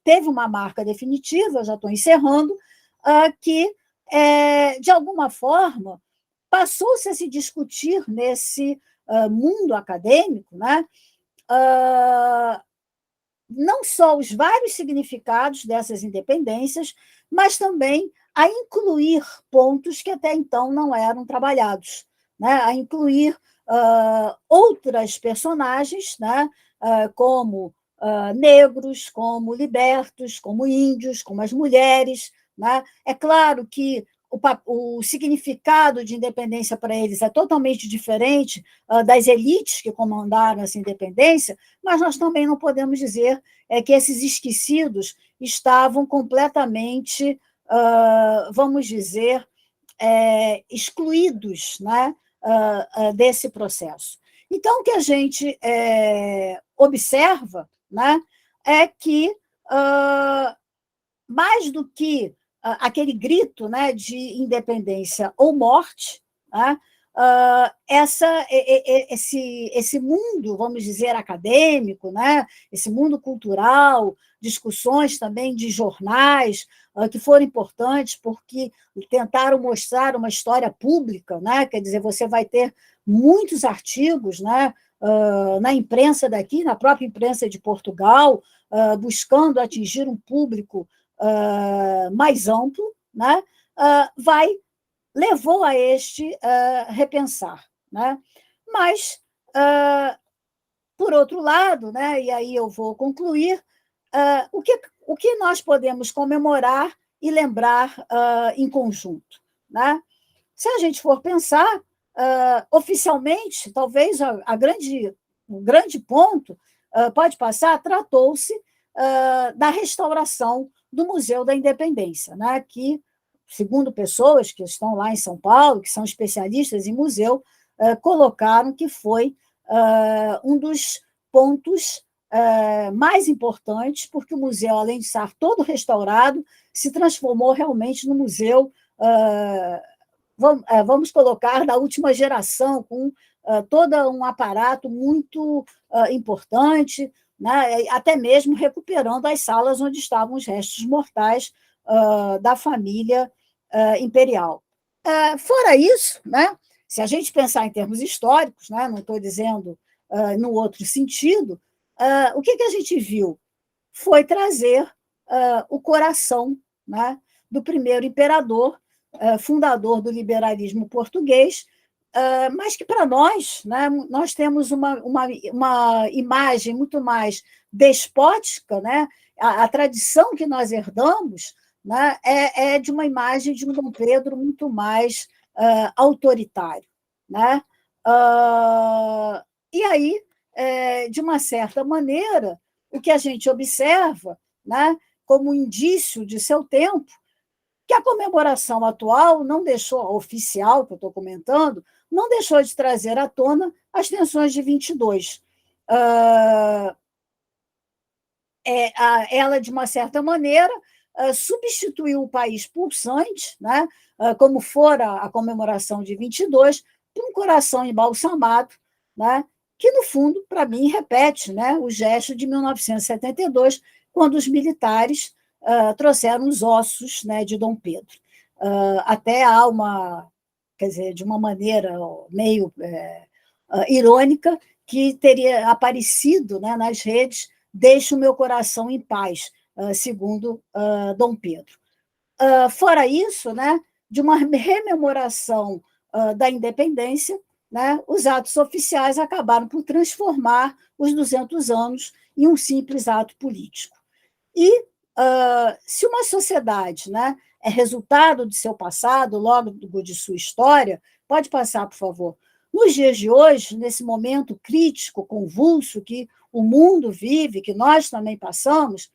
teve uma marca definitiva, eu já estou encerrando, que, de alguma forma, passou-se a se discutir nesse mundo acadêmico, né, não só os vários significados dessas independências, mas também a incluir pontos que até então não eram trabalhados, né? A incluir outras personagens, né? Como negros, como libertos, como índios, como as mulheres, né? É claro que o significado de independência para eles é totalmente diferente das elites que comandaram essa independência, mas nós também não podemos dizer que esses esquecidos estavam completamente, vamos dizer, excluídos, né, desse processo. Então, o que a gente observa, né, é que, mais do que aquele grito, né, de independência ou morte, né, esse mundo, vamos dizer, acadêmico, né, esse mundo cultural, discussões também de jornais que foram importantes porque tentaram mostrar uma história pública, né, quer dizer, você vai ter muitos artigos, né, na imprensa daqui, na própria imprensa de Portugal, buscando atingir um público mais amplo, né, levou a este repensar. Né? Mas, por outro lado, né, e aí eu vou concluir, o que nós podemos comemorar e lembrar em conjunto? Né? Se a gente for pensar, oficialmente, talvez o grande ponto pode passar, tratou-se da restauração do Museu da Independência, né, que, segundo pessoas que estão lá em São Paulo, que são especialistas em museu, colocaram que foi um dos pontos mais importantes, porque o museu, além de estar todo restaurado, se transformou realmente no museu, vamos colocar, da última geração, com todo um aparato muito importante, né, até mesmo recuperando as salas onde estavam os restos mortais da família imperial. Fora isso, né, se a gente pensar em termos históricos, né, não estou dizendo no outro sentido, o que a gente viu? Foi trazer o coração, né, do primeiro imperador, fundador do liberalismo português, mas que para nós, né, nós temos uma imagem muito mais despótica, né? A tradição que nós herdamos, né, é de uma imagem de um Dom Pedro muito mais autoritário. Né? E aí, de uma certa maneira, o que a gente observa, né, como indício de seu tempo, que a comemoração atual não deixou, oficial, que eu estou comentando, não deixou de trazer à tona as tensões de 22. Ela, de uma certa maneira, substituiu o país pulsante, né, como fora a comemoração de 22, por um coração embalsamado, né, que, no fundo, para mim, repete, né, o gesto de 1972, quando os militares trouxeram os ossos, né, de Dom Pedro. Até há quer dizer, de uma maneira meio irônica, que teria aparecido, né, nas redes: "Deixe o meu coração em paz", segundo Dom Pedro. Fora isso, né, de uma rememoração da independência, né, os atos oficiais acabaram por transformar os 200 anos em um simples ato político. E se uma sociedade, né, é resultado de seu passado, logo de sua história, pode passar, por favor. Nos dias de hoje, nesse momento crítico, convulso que o mundo vive, que nós também passamos,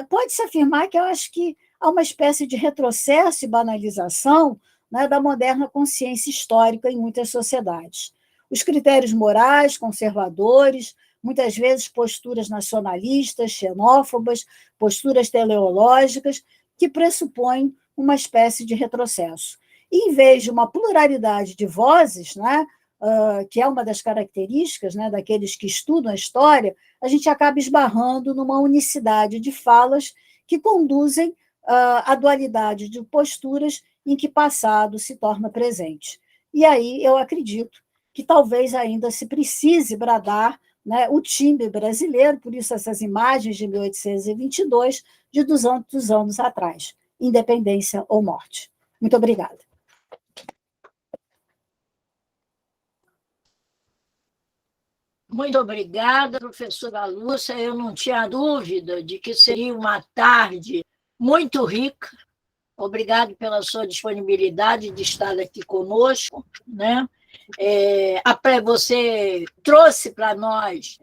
pode-se afirmar que eu acho que há uma espécie de retrocesso e banalização, né, da moderna consciência histórica em muitas sociedades. Os critérios morais, conservadores, muitas vezes posturas nacionalistas, xenófobas, posturas teleológicas, que pressupõem uma espécie de retrocesso. E, em vez de uma pluralidade de vozes, né, que é uma das características, né, daqueles que estudam a história, a gente acaba esbarrando numa unicidade de falas que conduzem à dualidade de posturas em que passado se torna presente. E aí eu acredito que talvez ainda se precise bradar né, o time brasileiro, por isso essas imagens de 1822, de 200 anos atrás, independência ou morte. Muito obrigada. Muito obrigada, professora Lúcia. Eu não tinha dúvida de que seria uma tarde muito rica. Obrigado pela sua disponibilidade de estar aqui conosco, né? Você trouxe para nós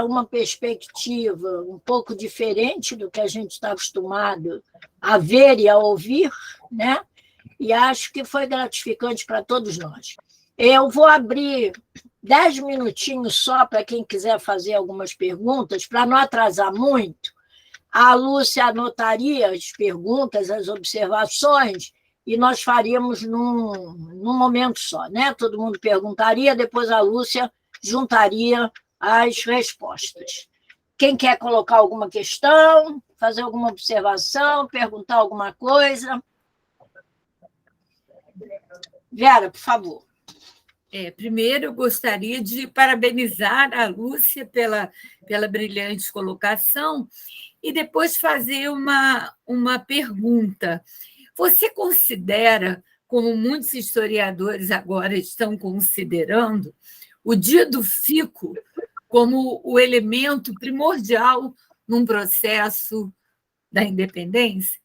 uma perspectiva um pouco diferente do que a gente está acostumado a ver e a ouvir, né? E acho que foi gratificante para todos nós. Eu vou abrir 10 minutinhos só para quem quiser fazer algumas perguntas, para não atrasar muito. A Lúcia anotaria as perguntas, as observações, e nós faríamos num momento só, né? Todo mundo perguntaria, depois a Lúcia juntaria as respostas. Quem quer colocar alguma questão, fazer alguma observação, perguntar alguma coisa? Vera, por favor. Primeiro, eu gostaria de parabenizar a Lúcia pela brilhante colocação e depois fazer uma pergunta. Você considera, como muitos historiadores agora estão considerando, o Dia do Fico como o elemento primordial num processo da independência?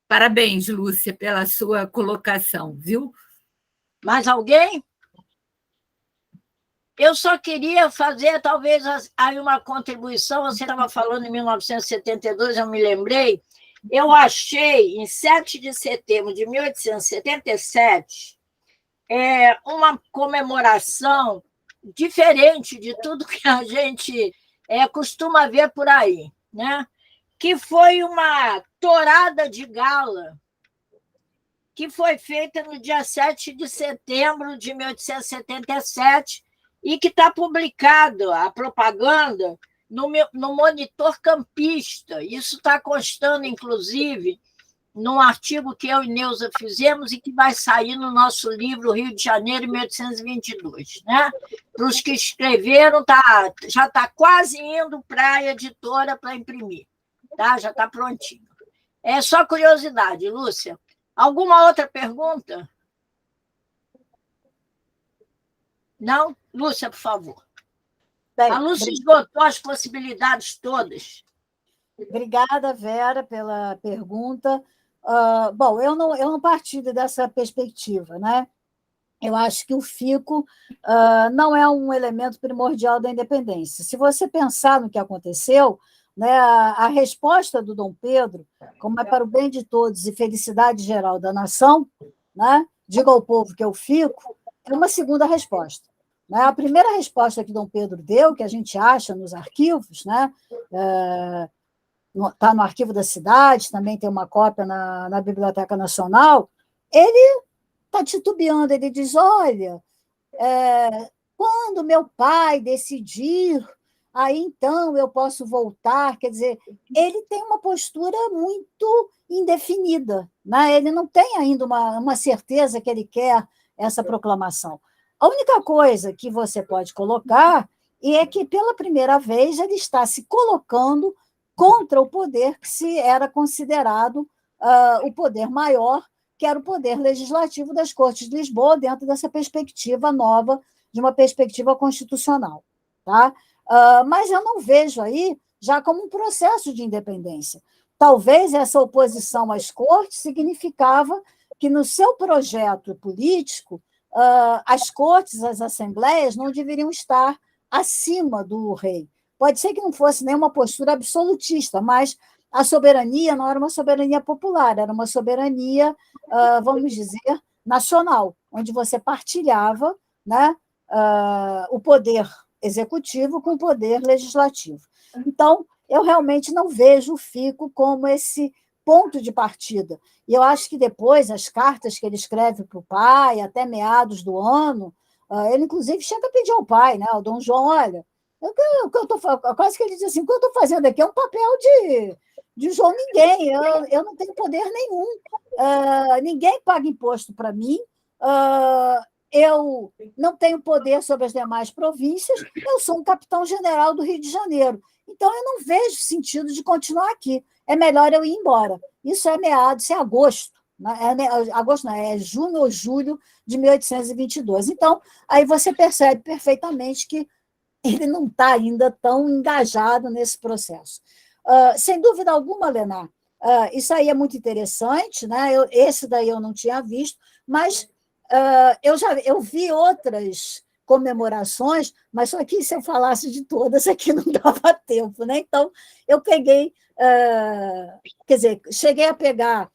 Parabéns, Lúcia, pela sua colocação, viu? Mais alguém? Eu só queria fazer, talvez, aí uma contribuição. Você estava falando em 1972, eu me lembrei. Eu achei, em 7 de setembro de 1877, uma comemoração diferente de tudo que a gente costuma ver por aí, né? Que foi uma tourada de gala que foi feita no dia 7 de setembro de 1877 e que está publicado, a propaganda, no Monitor Campista. Isso está constando, inclusive, num artigo que eu e Neuza fizemos e que vai sair no nosso livro Rio de Janeiro, 1822. Né? Para os que escreveram, já está quase indo para a editora para imprimir. Tá? Já está prontinho. É só curiosidade, Lúcia. Alguma outra pergunta? Não? Lúcia, por favor. Bem, a Lúcia esgotou as possibilidades todas. Obrigada, Vera, pela pergunta. Bom, eu não partilho dessa perspectiva, né? Eu acho que o fico não é um elemento primordial da independência. Se você pensar no que aconteceu, né, a resposta do Dom Pedro, como é para o bem de todos e felicidade geral da nação, né, diga ao povo que eu fico, é uma segunda resposta. Né? A primeira resposta que Dom Pedro deu, que a gente acha nos arquivos, né, está no arquivo da cidade, também tem uma cópia na Biblioteca Nacional, ele está titubeando, ele diz, olha, quando meu pai decidir, aí então eu posso voltar, quer dizer, ele tem uma postura muito indefinida, né? Ele não tem ainda uma certeza que ele quer essa proclamação. A única coisa que você pode colocar é que, pela primeira vez, ele está se colocando contra o poder que se era considerado o poder maior, que era o poder legislativo das Cortes de Lisboa, dentro dessa perspectiva nova, de uma perspectiva constitucional. Tá? Mas eu não vejo aí já como um processo de independência. Talvez essa oposição às Cortes significava que, no seu projeto político, as Cortes, as Assembleias, não deveriam estar acima do rei. Pode ser que não fosse nenhuma postura absolutista, mas a soberania não era uma soberania popular, era uma soberania, vamos dizer, nacional, onde você partilhava, né, o poder executivo com o poder legislativo. Então, eu realmente não vejo o Fico como esse ponto de partida. E eu acho que depois, as cartas que ele escreve para o pai, até meados do ano, ele, inclusive, chega a pedir ao pai, né, ao Dom João, olha, quase que ele diz assim, o que eu estou fazendo aqui é um papel de João Ninguém, eu não tenho poder nenhum, ninguém paga imposto para mim, eu não tenho poder sobre as demais províncias, eu sou um capitão-general do Rio de Janeiro. Então, eu não vejo sentido de continuar aqui. É melhor eu ir embora. Isso é meados, isso é agosto. Agosto não, é junho ou julho de 1822. Então, aí você percebe perfeitamente que ele não está ainda tão engajado nesse processo. Sem dúvida alguma, Lenar, isso aí é muito interessante, né? Esse daí eu não tinha visto, mas eu vi outras comemorações, mas só que se eu falasse de todas aqui não dava tempo, né? Então, eu peguei, quer dizer, cheguei a pegar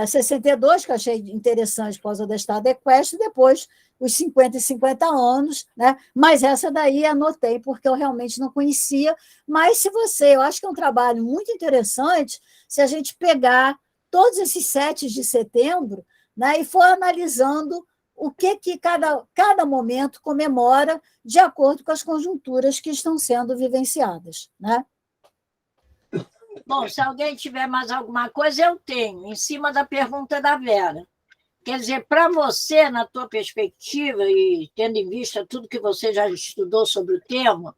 62, que eu achei interessante por causa da Estado Equestre, e depois os 50 e 50 anos, né? Mas essa daí anotei, porque eu realmente não conhecia. Mas eu acho que é um trabalho muito interessante se a gente pegar todos esses 7 de setembro, né, e for analisando o que cada momento comemora de acordo com as conjunturas que estão sendo vivenciadas, né? Bom, se alguém tiver mais alguma coisa, eu tenho, em cima da pergunta da Vera. Quer dizer, para você, na tua perspectiva, e tendo em vista tudo que você já estudou sobre o tema,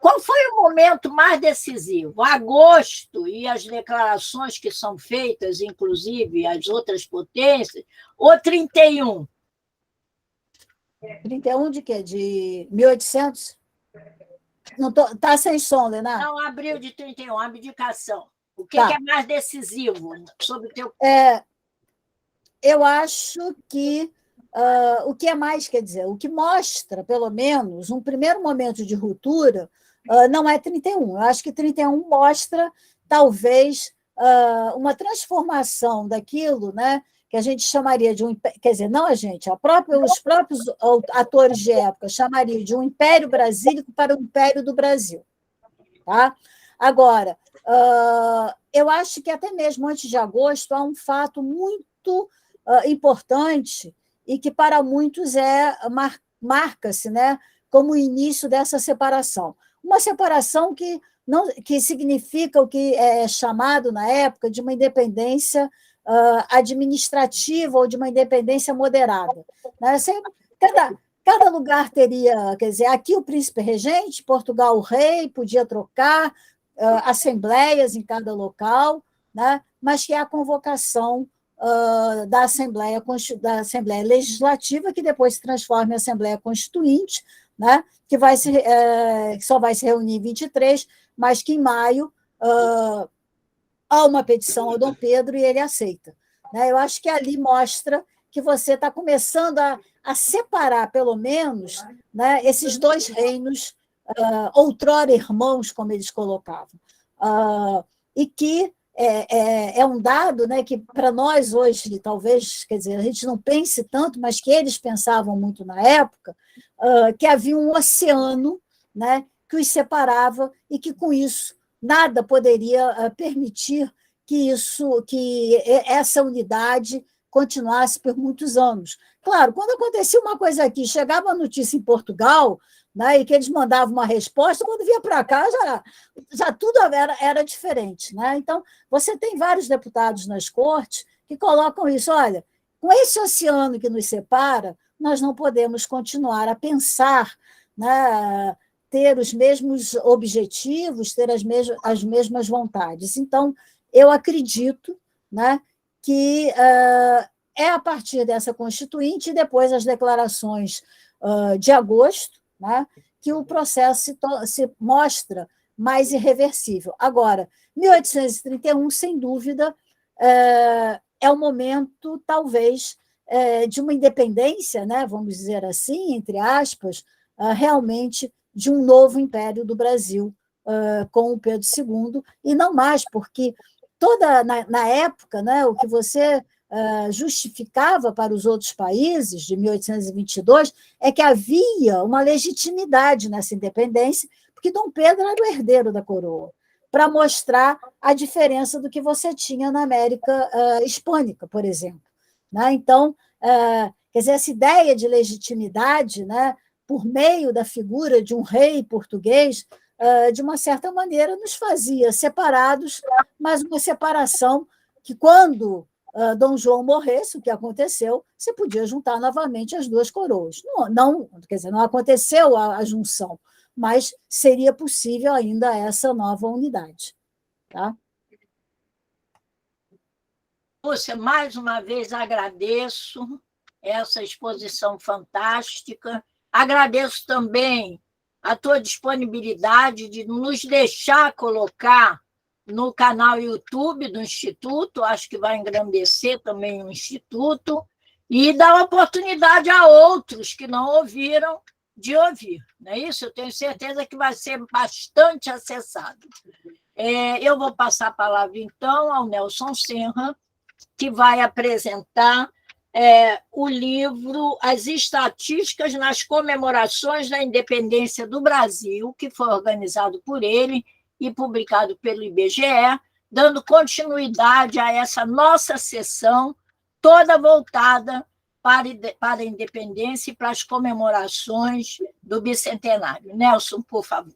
qual foi o momento mais decisivo? Agosto e as declarações que são feitas, inclusive as outras potências, ou 31? 31 de quê? De 1800? Está sem som, Lenar? Não, abril de 31, abdicação. O que é mais decisivo sobre o teu... Eu acho que o que é mais, quer dizer, o que mostra, pelo menos, um primeiro momento de ruptura, não é 31. Eu acho que 31 mostra, talvez, uma transformação daquilo, né, que a gente chamaria de quer dizer, não a gente, os próprios atores de época chamariam de um império brasílico para o império do Brasil. Tá? Agora, eu acho que até mesmo antes de agosto há um fato muito importante e que para muitos marca-se, né, como o início dessa separação. Uma separação que significa o que é chamado na época de uma independência administrativa ou de uma independência moderada. Né? Cada lugar teria, quer dizer, aqui o príncipe regente, Portugal o rei, podia trocar assembleias em cada local, né? Mas que é a convocação da Assembleia Legislativa, que depois se transforma em Assembleia Constituinte, né? Que só vai se reunir em 23, mas que em maio há uma petição ao Dom Pedro e ele aceita. Né? Eu acho que ali mostra que você está começando a separar, pelo menos, né, esses dois reinos, outrora irmãos, como eles colocavam, e que é um dado, né, que para nós hoje, talvez, quer dizer, a gente não pense tanto, mas que eles pensavam muito na época, que havia um oceano, né, que os separava e que, com isso, nada poderia permitir que essa unidade continuasse por muitos anos. Claro, quando acontecia uma coisa aqui, chegava a notícia em Portugal, né, e que eles mandavam uma resposta, quando vinha para cá, já tudo era diferente. Né? Então, você tem vários deputados nas cortes que colocam isso, olha, com esse oceano que nos separa, nós não podemos continuar a pensar, né, ter os mesmos objetivos, ter as mesmas vontades. Então, eu acredito, né, que é a partir dessa Constituinte e depois as declarações de agosto, né, que o processo se mostra mais irreversível. Agora, 1831, sem dúvida, é o momento, talvez, de uma independência, né, vamos dizer assim, entre aspas, realmente de um novo império do Brasil, com o Pedro II, e não mais, porque na época, né, o que você justificava para os outros países, de 1822, é que havia uma legitimidade nessa independência, porque Dom Pedro era o herdeiro da coroa, para mostrar a diferença do que você tinha na América hispânica, por exemplo. Né? Então, quer dizer, essa ideia de legitimidade, né, por meio da figura de um rei português, de uma certa maneira, nos fazia separados, mas uma separação que, quando Dom João morresse, o que aconteceu, você podia juntar novamente as duas coroas. Não, quer dizer, não aconteceu a junção, mas seria possível ainda essa nova unidade. Tá? Lúcia, mais uma vez agradeço essa exposição fantástica. Agradeço também a tua disponibilidade de nos deixar colocar no canal YouTube do Instituto, acho que vai engrandecer também o Instituto, e dar oportunidade a outros que não ouviram de ouvir. Não é isso? Eu tenho certeza que vai ser bastante acessado. Eu vou passar a palavra, então, ao Nelson Senra, que vai apresentar o livro As Estatísticas nas Comemorações da Independência do Brasil, que foi organizado por ele e publicado pelo IBGE, dando continuidade a essa nossa sessão, toda voltada para a independência e para as comemorações do bicentenário. Nelson, por favor.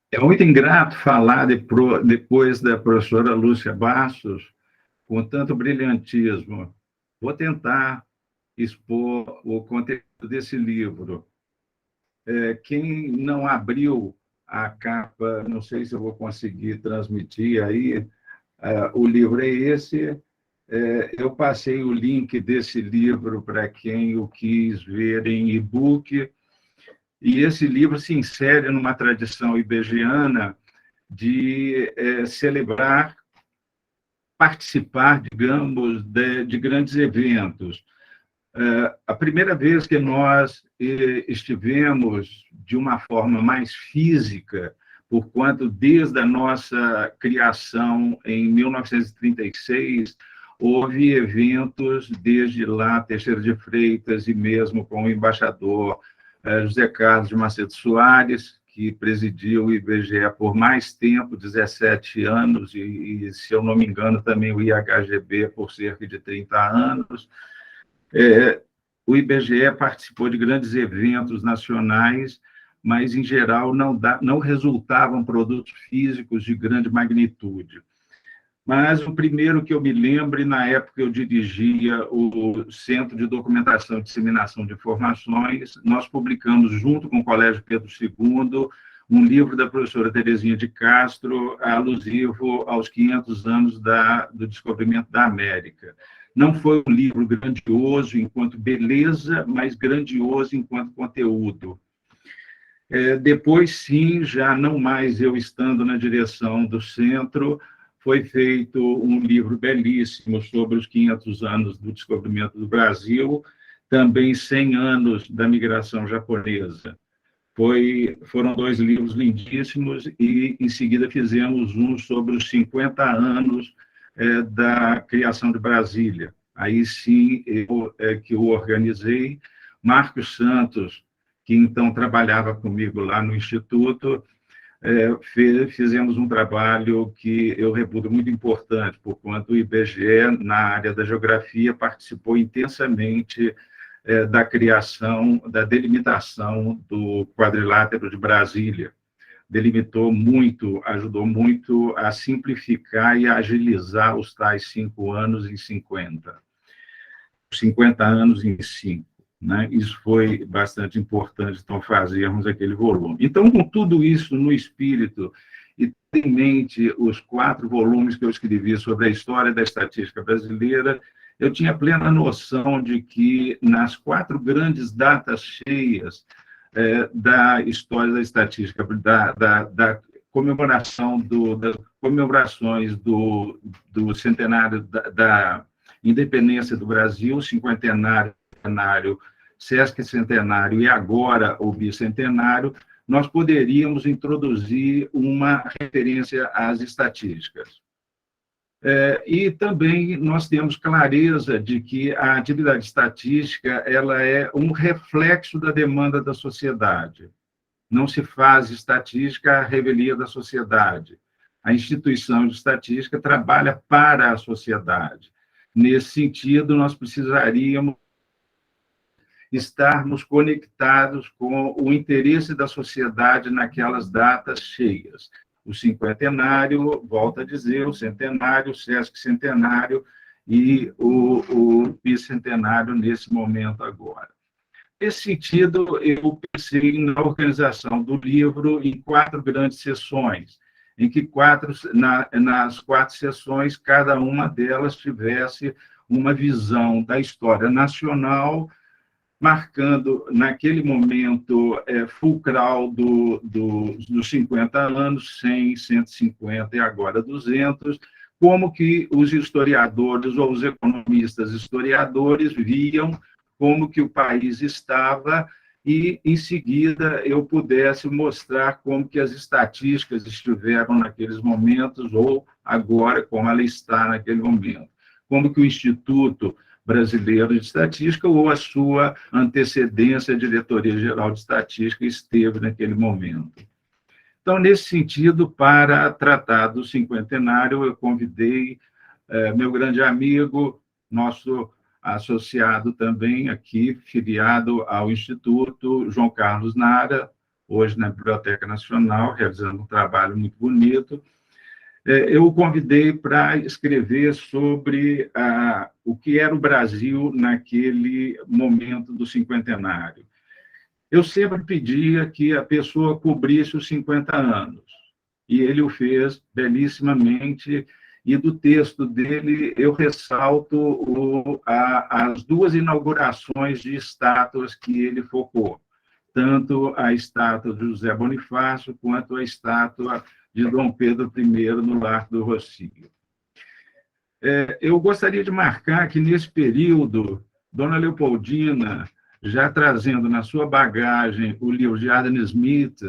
É muito ingrato falar depois da professora Lúcia Bastos, com tanto brilhantismo. Vou tentar expor o conteúdo desse livro. Quem não abriu a capa, não sei se eu vou conseguir transmitir aí, o livro é esse. Eu passei o link desse livro para quem o quis ver em e-book, e esse livro se insere numa tradição ibegiana de celebrar, participar, digamos, de grandes eventos. A primeira vez que nós estivemos de uma forma mais física, porquanto desde a nossa criação em 1936, houve eventos desde lá, Teixeira de Freitas, e mesmo com o embaixador José Carlos de Macedo Soares, que presidiu o IBGE por mais tempo, 17 anos, e, se eu não me engano, também o IHGB por cerca de 30 anos. O IBGE participou de grandes eventos nacionais, mas, em geral, não resultavam produtos físicos de grande magnitude. Mas o primeiro que eu me lembro, na época eu dirigia o Centro de Documentação e Disseminação de Informações, nós publicamos, junto com o Colégio Pedro II, um livro da professora Terezinha de Castro, alusivo aos 500 anos do descobrimento da América. Não foi um livro grandioso enquanto beleza, mas grandioso enquanto conteúdo. Depois, sim, já não mais eu estando na direção do centro, foi feito um livro belíssimo sobre os 500 anos do descobrimento do Brasil, também 100 anos da migração japonesa. Foram 2 livros lindíssimos e, em seguida, fizemos um sobre os 50 anos da criação de Brasília. Aí, sim, eu que o organizei. Marcos Santos, que, então, trabalhava comigo lá no Instituto, fizemos um trabalho que eu reputo muito importante, porquanto o IBGE, na área da geografia, participou intensamente da criação, da delimitação do quadrilátero de Brasília. Delimitou muito, ajudou muito a simplificar e a agilizar os tais 5 anos em 50. 50 anos em 5. Né? Isso foi bastante importante, então, fazermos aquele volume. Então, com tudo isso no espírito, e ter em mente os 4 volumes que eu escrevi sobre a história da estatística brasileira, eu tinha plena noção de que, nas 4 grandes datas cheias da história da estatística, da comemoração, das comemorações do centenário da independência do Brasil, cinquentenário, Sesc Centenário e agora o Bicentenário, nós poderíamos introduzir uma referência às estatísticas. E também nós temos clareza de que a atividade estatística ela é um reflexo da demanda da sociedade. Não se faz estatística à revelia da sociedade. A instituição de estatística trabalha para a sociedade. Nesse sentido, nós precisaríamos estarmos conectados com o interesse da sociedade naquelas datas cheias. o cinquentenário, volto a dizer, o centenário, o Sesc Centenário e o bicentenário nesse momento agora. Nesse sentido, eu pensei na organização do livro em 4 grandes sessões, em que nas 4 sessões, cada uma delas tivesse uma visão da história nacional, marcando, naquele momento fulcral dos 50 anos, 100, 150 e agora 200, como que os historiadores ou os economistas historiadores viam como que o país estava e, em seguida, eu pudesse mostrar como que as estatísticas estiveram naqueles momentos ou agora como ela está naquele momento. Como que o Instituto Brasileiro de Estatística ou a sua antecedência, a Diretoria-Geral de Estatística, esteve naquele momento. Então, nesse sentido, para tratar do cinquentenário, eu convidei meu grande amigo, nosso associado também aqui, filiado ao Instituto, João Carlos Nara, hoje na Biblioteca Nacional, realizando um trabalho muito bonito. Eu o convidei para escrever sobre o que era o Brasil naquele momento do cinquentenário. Eu sempre pedia que a pessoa cobrisse os 50 anos, e ele o fez belíssimamente, e do texto dele eu ressalto as 2 inaugurações de estátuas que ele focou, tanto a estátua de José Bonifácio quanto a estátua de Dom Pedro I no Largo do Rossio. Eu gostaria de marcar que, nesse período, Dona Leopoldina, já trazendo na sua bagagem o livro de Adam Smith,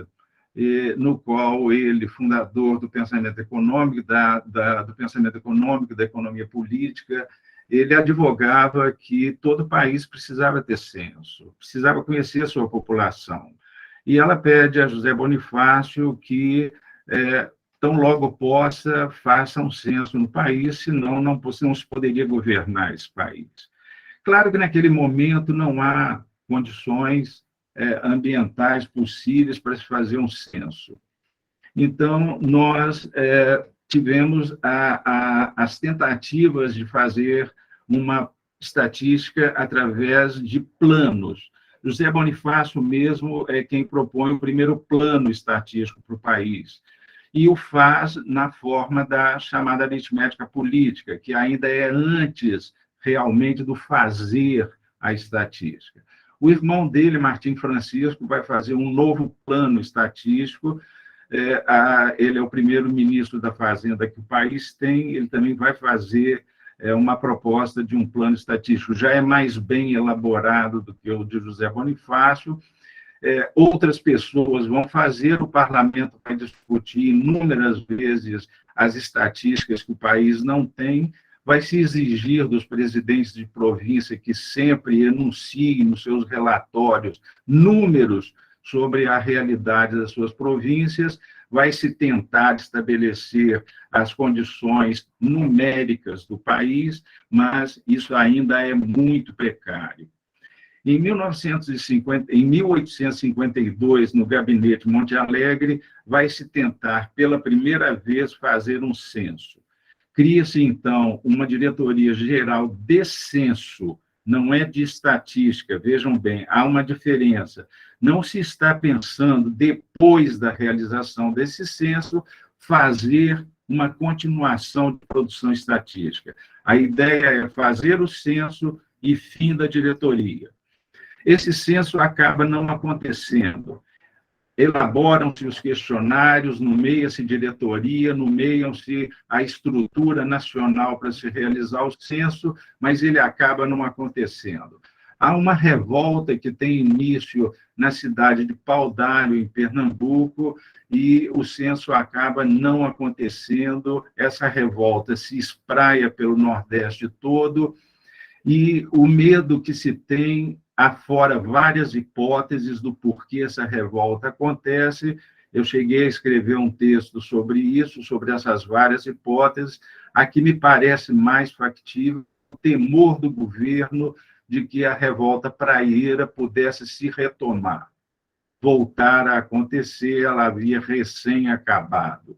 no qual ele, fundador do pensamento econômico, do pensamento econômico, da economia política, ele advogava que todo país precisava ter censo, precisava conhecer a sua população. E ela pede a José Bonifácio que, tão logo possa, faça um censo no país, senão não se poderia governar esse país. Claro que, naquele momento, não há condições ambientais possíveis para se fazer um censo. Então, nós tivemos as tentativas de fazer uma estatística através de planos. José Bonifácio mesmo é quem propõe o primeiro plano estatístico para o país, e o faz na forma da chamada aritmética política, que ainda é antes, realmente, do fazer a estatística. O irmão dele, Martim Francisco, vai fazer um novo plano estatístico. Ele é o primeiro ministro da Fazenda que o país tem, ele também vai fazer uma proposta de um plano estatístico. Já é mais bem elaborado do que o de José Bonifácio. Outras pessoas vão fazer, o parlamento vai discutir inúmeras vezes as estatísticas que o país não tem, vai se exigir dos presidentes de província que sempre enunciem nos seus relatórios números sobre a realidade das suas províncias, vai se tentar estabelecer as condições numéricas do país, mas isso ainda é muito precário. Em 1852, no gabinete Monte Alegre, vai se tentar, pela primeira vez, fazer um censo. Cria-se, então, uma diretoria geral de censo, não é de estatística, vejam bem, há uma diferença. Não se está pensando, depois da realização desse censo, fazer uma continuação de produção estatística. A ideia é fazer o censo e fim da diretoria. Esse censo acaba não acontecendo. Elaboram-se os questionários, nomeia-se diretoria, nomeiam-se a estrutura nacional para se realizar o censo, mas ele acaba não acontecendo. Há uma revolta que tem início na cidade de Paudalho, em Pernambuco, e o censo acaba não acontecendo. Essa revolta se espraia pelo Nordeste todo, e o medo que se tem, afora várias hipóteses do porquê essa revolta acontece. Eu cheguei a escrever um texto sobre isso, sobre essas várias hipóteses. A que me parece mais factível, o temor do governo de que a revolta praieira pudesse se retomar, voltar a acontecer. Ela havia recém acabado.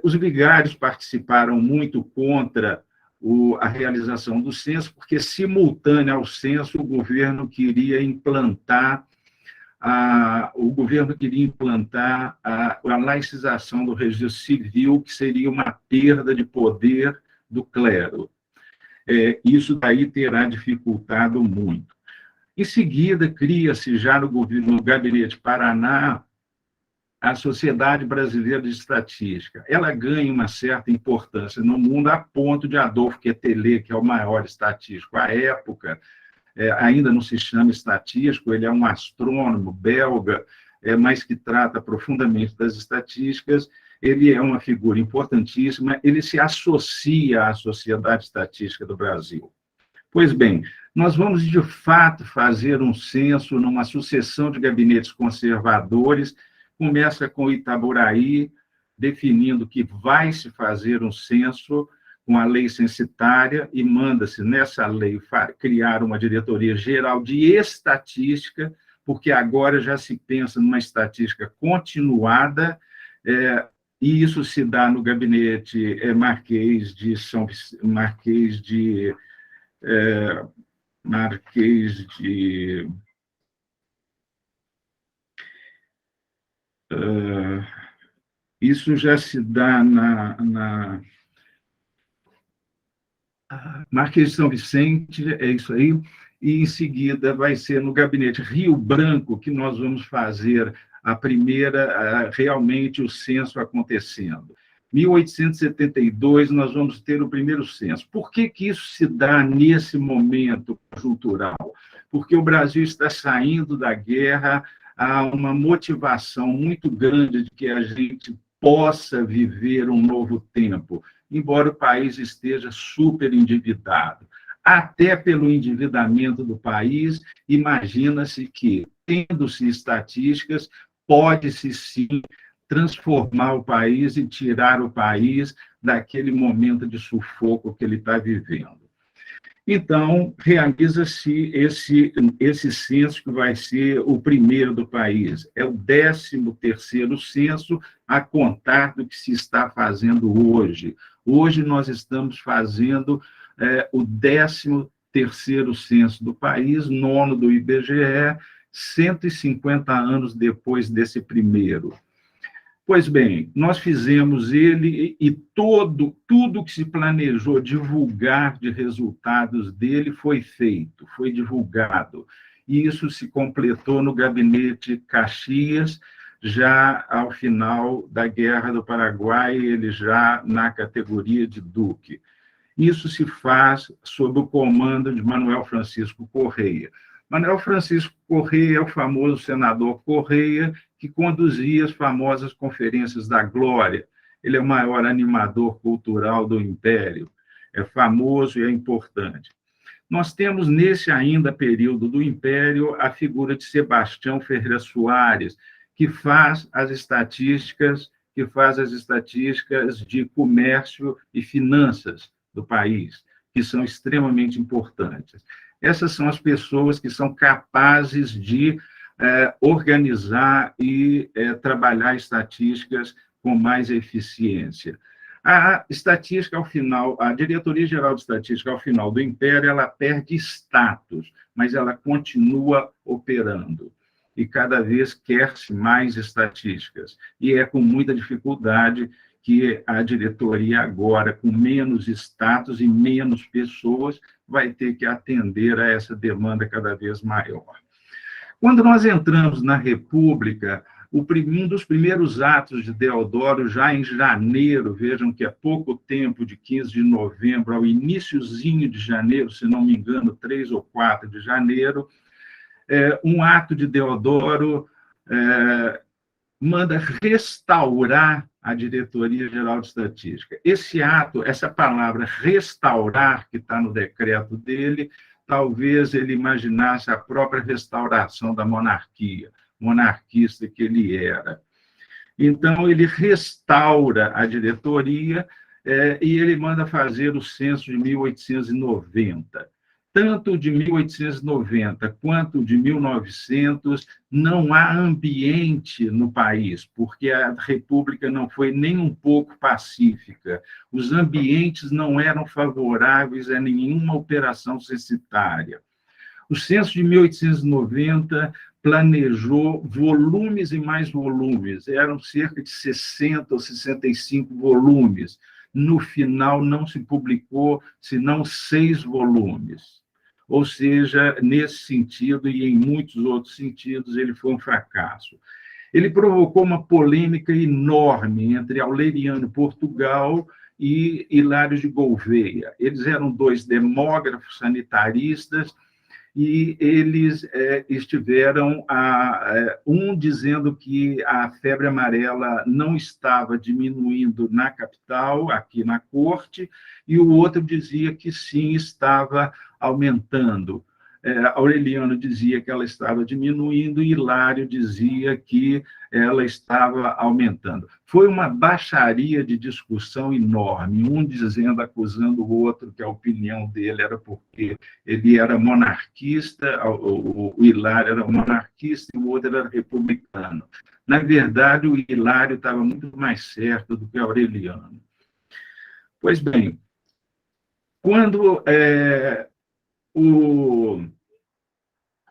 Os vigários participaram muito contra a realização do censo, porque, simultâneo ao censo, o governo queria implantar a laicização do registro civil, que seria uma perda de poder do clero. Isso daí terá dificultado muito. Em seguida, cria-se já no Gabinete Paraná a Sociedade Brasileira de Estatística. Ela ganha uma certa importância no mundo, a ponto de Adolphe Quetelet, que é o maior estatístico à época, ainda não se chama estatístico, ele é um astrônomo belga, mas que trata profundamente das estatísticas. Ele é uma figura importantíssima, ele se associa à Sociedade Estatística do Brasil. Pois bem, nós vamos, de fato, fazer um censo numa sucessão de gabinetes conservadores. Começa com Itaboraí, definindo que vai se fazer um censo com a lei censitária, e manda-se, nessa lei, criar uma diretoria geral de estatística, porque agora já se pensa numa estatística continuada, e isso se dá no gabinete Marquês de isso já se dá na Marquês de São Vicente, é isso aí, e em seguida vai ser no gabinete Rio Branco que nós vamos fazer realmente o censo acontecendo. 1872, nós vamos ter o primeiro censo. Por que isso se dá nesse momento conjuntural? Porque o Brasil está saindo da guerra, há uma motivação muito grande de que a gente possa viver um novo tempo, embora o país esteja super endividado. Até pelo endividamento do país, imagina-se que, tendo-se estatísticas, pode-se sim transformar o país e tirar o país daquele momento de sufoco que ele está vivendo. Então, realiza-se esse censo, que vai ser o primeiro do país. É o 13º censo, a contar do que se está fazendo hoje. Hoje nós estamos fazendo o 13º censo do país, 9º do IBGE, 150 anos depois desse primeiro. Pois bem, nós fizemos ele, e tudo que se planejou divulgar de resultados dele foi feito, foi divulgado. E isso se completou no gabinete Caxias, já ao final da Guerra do Paraguai, ele já na categoria de duque. Isso se faz sob o comando de Manuel Francisco Correia. Manuel Francisco Correia é o famoso senador Correia, que conduzia as famosas Conferências da Glória. Ele é o maior animador cultural do Império, é famoso e é importante. Nós temos, nesse ainda período do Império, a figura de Sebastião Ferreira Soares, que faz as estatísticas de comércio e finanças do país, que são extremamente importantes. Essas são as pessoas que são capazes de organizar e trabalhar estatísticas com mais eficiência. A estatística, ao final, a Diretoria-Geral de Estatística, ao final do Império, ela perde status, mas ela continua operando. E cada vez quer-se mais estatísticas. E é com muita dificuldade que a diretoria agora, com menos status e menos pessoas, vai ter que atender a essa demanda cada vez maior. Quando nós entramos na República, um dos primeiros atos de Deodoro, já em janeiro, vejam que é pouco tempo, de 15 de novembro ao iniciozinho de janeiro, se não me engano, 3 ou 4 de janeiro, um ato de Deodoro manda restaurar a Diretoria-Geral de Estatística. Esse ato, essa palavra restaurar, que está no decreto dele, talvez ele imaginasse a própria restauração da monarquia, monarquista que ele era. Então, ele restaura a diretoria e ele manda fazer o censo de 1890. tanto de 1890 quanto de 1900, não há ambiente no país, porque a República não foi nem um pouco pacífica. Os ambientes não eram favoráveis a nenhuma operação censitária. O censo de 1890 planejou volumes e mais volumes, eram cerca de 60 ou 65 volumes. No final, não se publicou senão 6 volumes. Ou seja, nesse sentido e em muitos outros sentidos, ele foi um fracasso. Ele provocou uma polêmica enorme entre Aureliano Portugal e Hilário de Gouveia. Eles eram 2 demógrafos sanitaristas e eles estiveram, um dizendo que a febre amarela não estava diminuindo na capital, aqui na corte, e o outro dizia que sim, estava aumentando. Aureliano dizia que ela estava diminuindo e Hilário dizia que ela estava aumentando. Foi uma baixaria de discussão enorme, um dizendo, acusando o outro que a opinião dele era porque ele era monarquista, o Hilário era monarquista e o outro era republicano. Na verdade, o Hilário estava muito mais certo do que Aureliano. Pois bem, quando o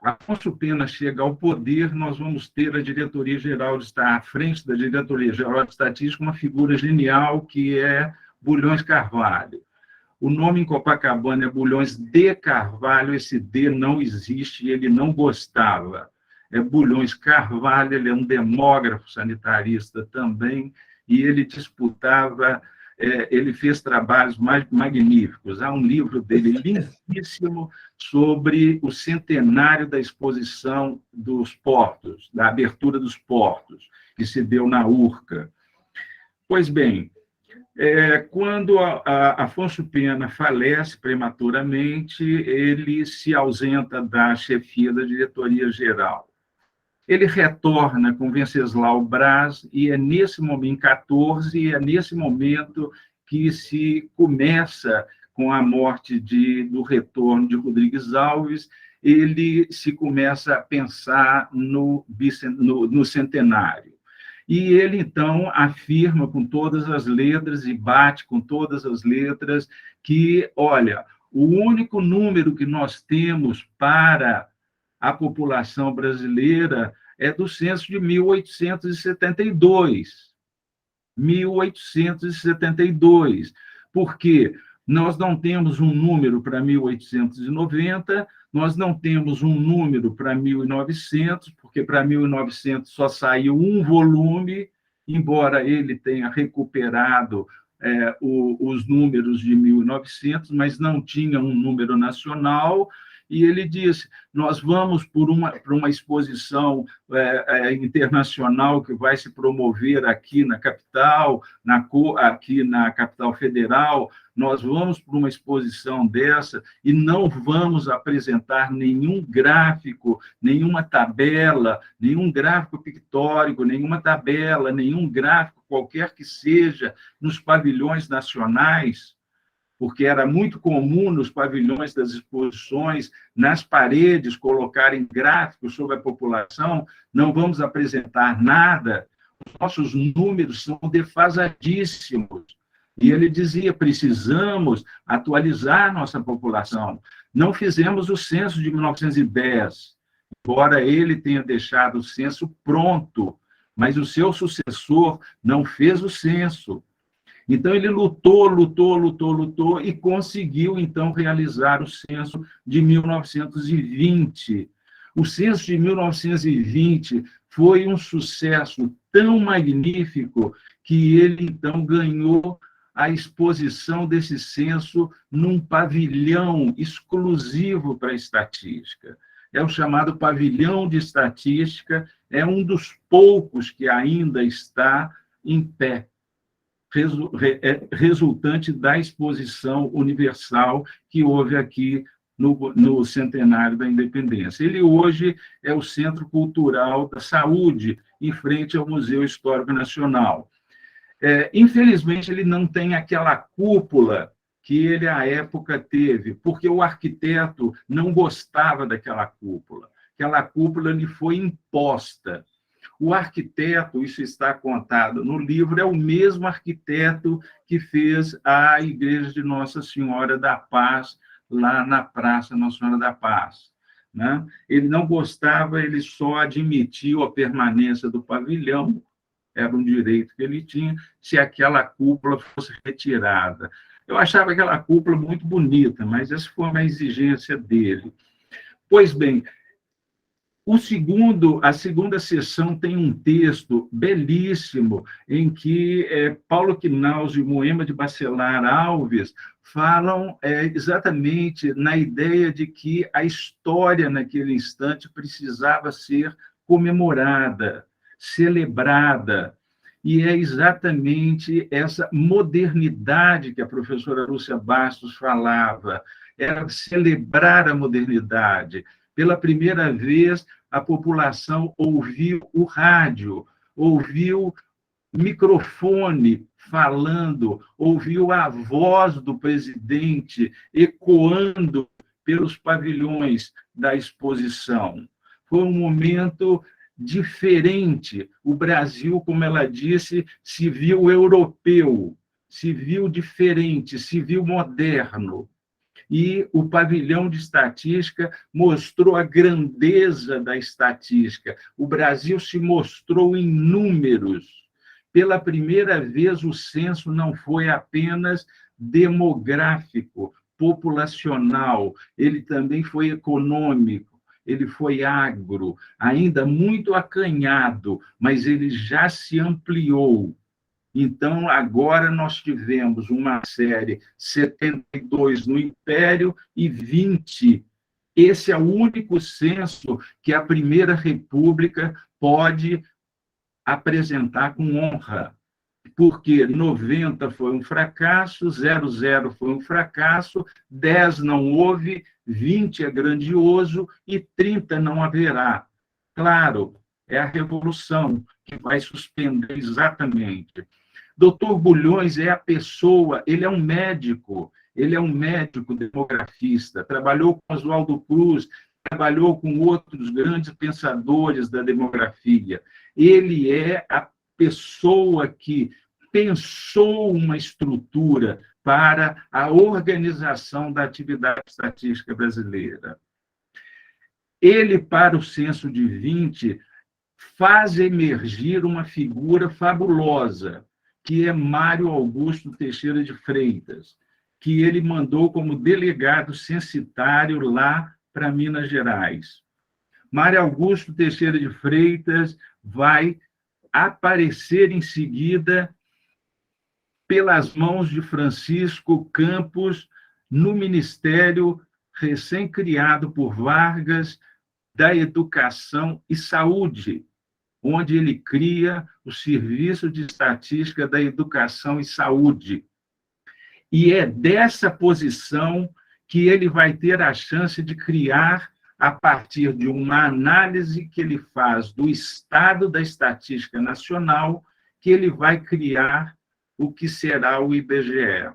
Afonso Pena chega ao poder, nós vamos ter a Diretoria-Geral de Estatística, à frente da Diretoria-Geral de Estatística, uma figura genial que é Bulhões Carvalho. O nome em Copacabana é Bulhões de Carvalho, esse D não existe, ele não gostava. É Bulhões Carvalho, ele é um demógrafo sanitarista também, e ele disputava, ele fez trabalhos magníficos. Há um livro dele lindíssimo sobre o centenário da exposição dos portos, da abertura dos portos, que se deu na Urca. Pois bem, quando Afonso Pena falece prematuramente, ele se ausenta da chefia da diretoria-geral. Ele retorna com Venceslau Braz, e é nesse momento, em 14, é nesse momento que se começa, com a morte do retorno de Rodrigues Alves, ele se começa a pensar no centenário. E ele, então, afirma com todas as letras e bate com todas as letras que, olha, o único número que nós temos para a população brasileira é do censo de 1872. 1872. Porque nós não temos um número para 1890, nós não temos um número para 1900, porque para 1900 só saiu um volume, embora ele tenha recuperado os números de 1900, mas não tinha um número nacional, e ele disse, nós vamos para uma exposição internacional que vai se promover aqui na capital, aqui na capital federal, nós vamos para uma exposição dessa e não vamos apresentar nenhum gráfico, nenhuma tabela, nenhum gráfico pictórico, nenhuma tabela, nenhum gráfico qualquer que seja nos pavilhões nacionais, porque era muito comum nos pavilhões das exposições, nas paredes, colocarem gráficos sobre a população, não vamos apresentar nada, os nossos números são defasadíssimos. E ele dizia, precisamos atualizar nossa população. Não fizemos o censo de 1910, embora ele tenha deixado o censo pronto, mas o seu sucessor não fez o censo. Então, ele lutou e conseguiu, então, realizar o censo de 1920. O censo de 1920 foi um sucesso tão magnífico que ele, então, ganhou a exposição desse censo num pavilhão exclusivo para a estatística. É o chamado pavilhão de estatística, é um dos poucos que ainda está em pé, resultante da exposição universal que houve aqui no centenário da independência. Ele hoje é o Centro Cultural da Saúde, em frente ao Museu Histórico Nacional. Infelizmente, ele não tem aquela cúpula que ele, à época, teve, porque o arquiteto não gostava daquela cúpula. Aquela cúpula lhe foi imposta. O arquiteto, isso está contado no livro, é o mesmo arquiteto que fez a Igreja de Nossa Senhora da Paz, lá na Praça Nossa Senhora da Paz, né? Ele não gostava, ele só admitiu a permanência do pavilhão, era um direito que ele tinha, se aquela cúpula fosse retirada. Eu achava aquela cúpula muito bonita, mas essa foi uma exigência dele. Pois bem, a segunda sessão tem um texto belíssimo em que Paulo Quinaus e Moema de Bacelar Alves falam exatamente na ideia de que a história, naquele instante, precisava ser comemorada, celebrada. E é exatamente essa modernidade que a professora Lúcia Bastos falava, era celebrar a modernidade. Pela primeira vez, a população ouviu o rádio, ouviu microfone falando, ouviu a voz do presidente ecoando pelos pavilhões da exposição. Foi um momento diferente. O Brasil, como ela disse, se viu europeu, se viu diferente, se viu moderno. E o pavilhão de estatística mostrou a grandeza da estatística. O Brasil se mostrou em números. Pela primeira vez, o censo não foi apenas demográfico, populacional, ele também foi econômico, ele foi agro, ainda muito acanhado, mas ele já se ampliou. Então, agora nós tivemos uma série 72 no Império e 20. Esse é o único censo que a Primeira República pode apresentar com honra, porque 90 foi um fracasso, 00 foi um fracasso, 10 não houve, 20 é grandioso e 30 não haverá. Claro, é a Revolução que vai suspender exatamente. Doutor Bulhões é a pessoa, ele é um médico demografista, trabalhou com Oswaldo Cruz, trabalhou com outros grandes pensadores da demografia. Ele é a pessoa que pensou uma estrutura para a organização da atividade estatística brasileira. Ele, para o censo de 20, faz emergir uma figura fabulosa, que é Mário Augusto Teixeira de Freitas, que ele mandou como delegado censitário lá para Minas Gerais. Mário Augusto Teixeira de Freitas vai aparecer em seguida pelas mãos de Francisco Campos no Ministério recém-criado por Vargas da Educação e Saúde, onde ele cria o Serviço de Estatística da Educação e Saúde. E é dessa posição que ele vai ter a chance de criar, a partir de uma análise que ele faz do estado da estatística nacional, que ele vai criar o que será o IBGE.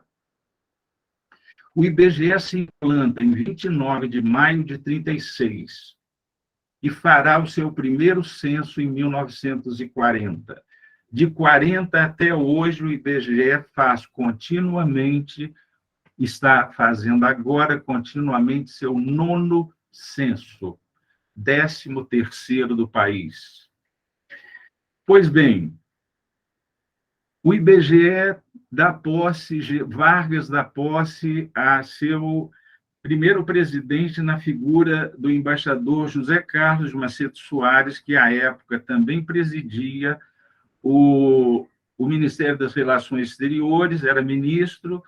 O IBGE se implanta em 29 de maio de 1936 e fará o seu primeiro censo em 1940. De 40 até hoje, o IBGE faz continuamente, está fazendo agora continuamente seu 9º censo, 13º do país. Pois bem, o IBGE dá posse, Vargas dá posse a seu primeiro presidente na figura do embaixador José Carlos de Macedo Soares, que, à época, também presidia o Ministério das Relações Exteriores, era ministro,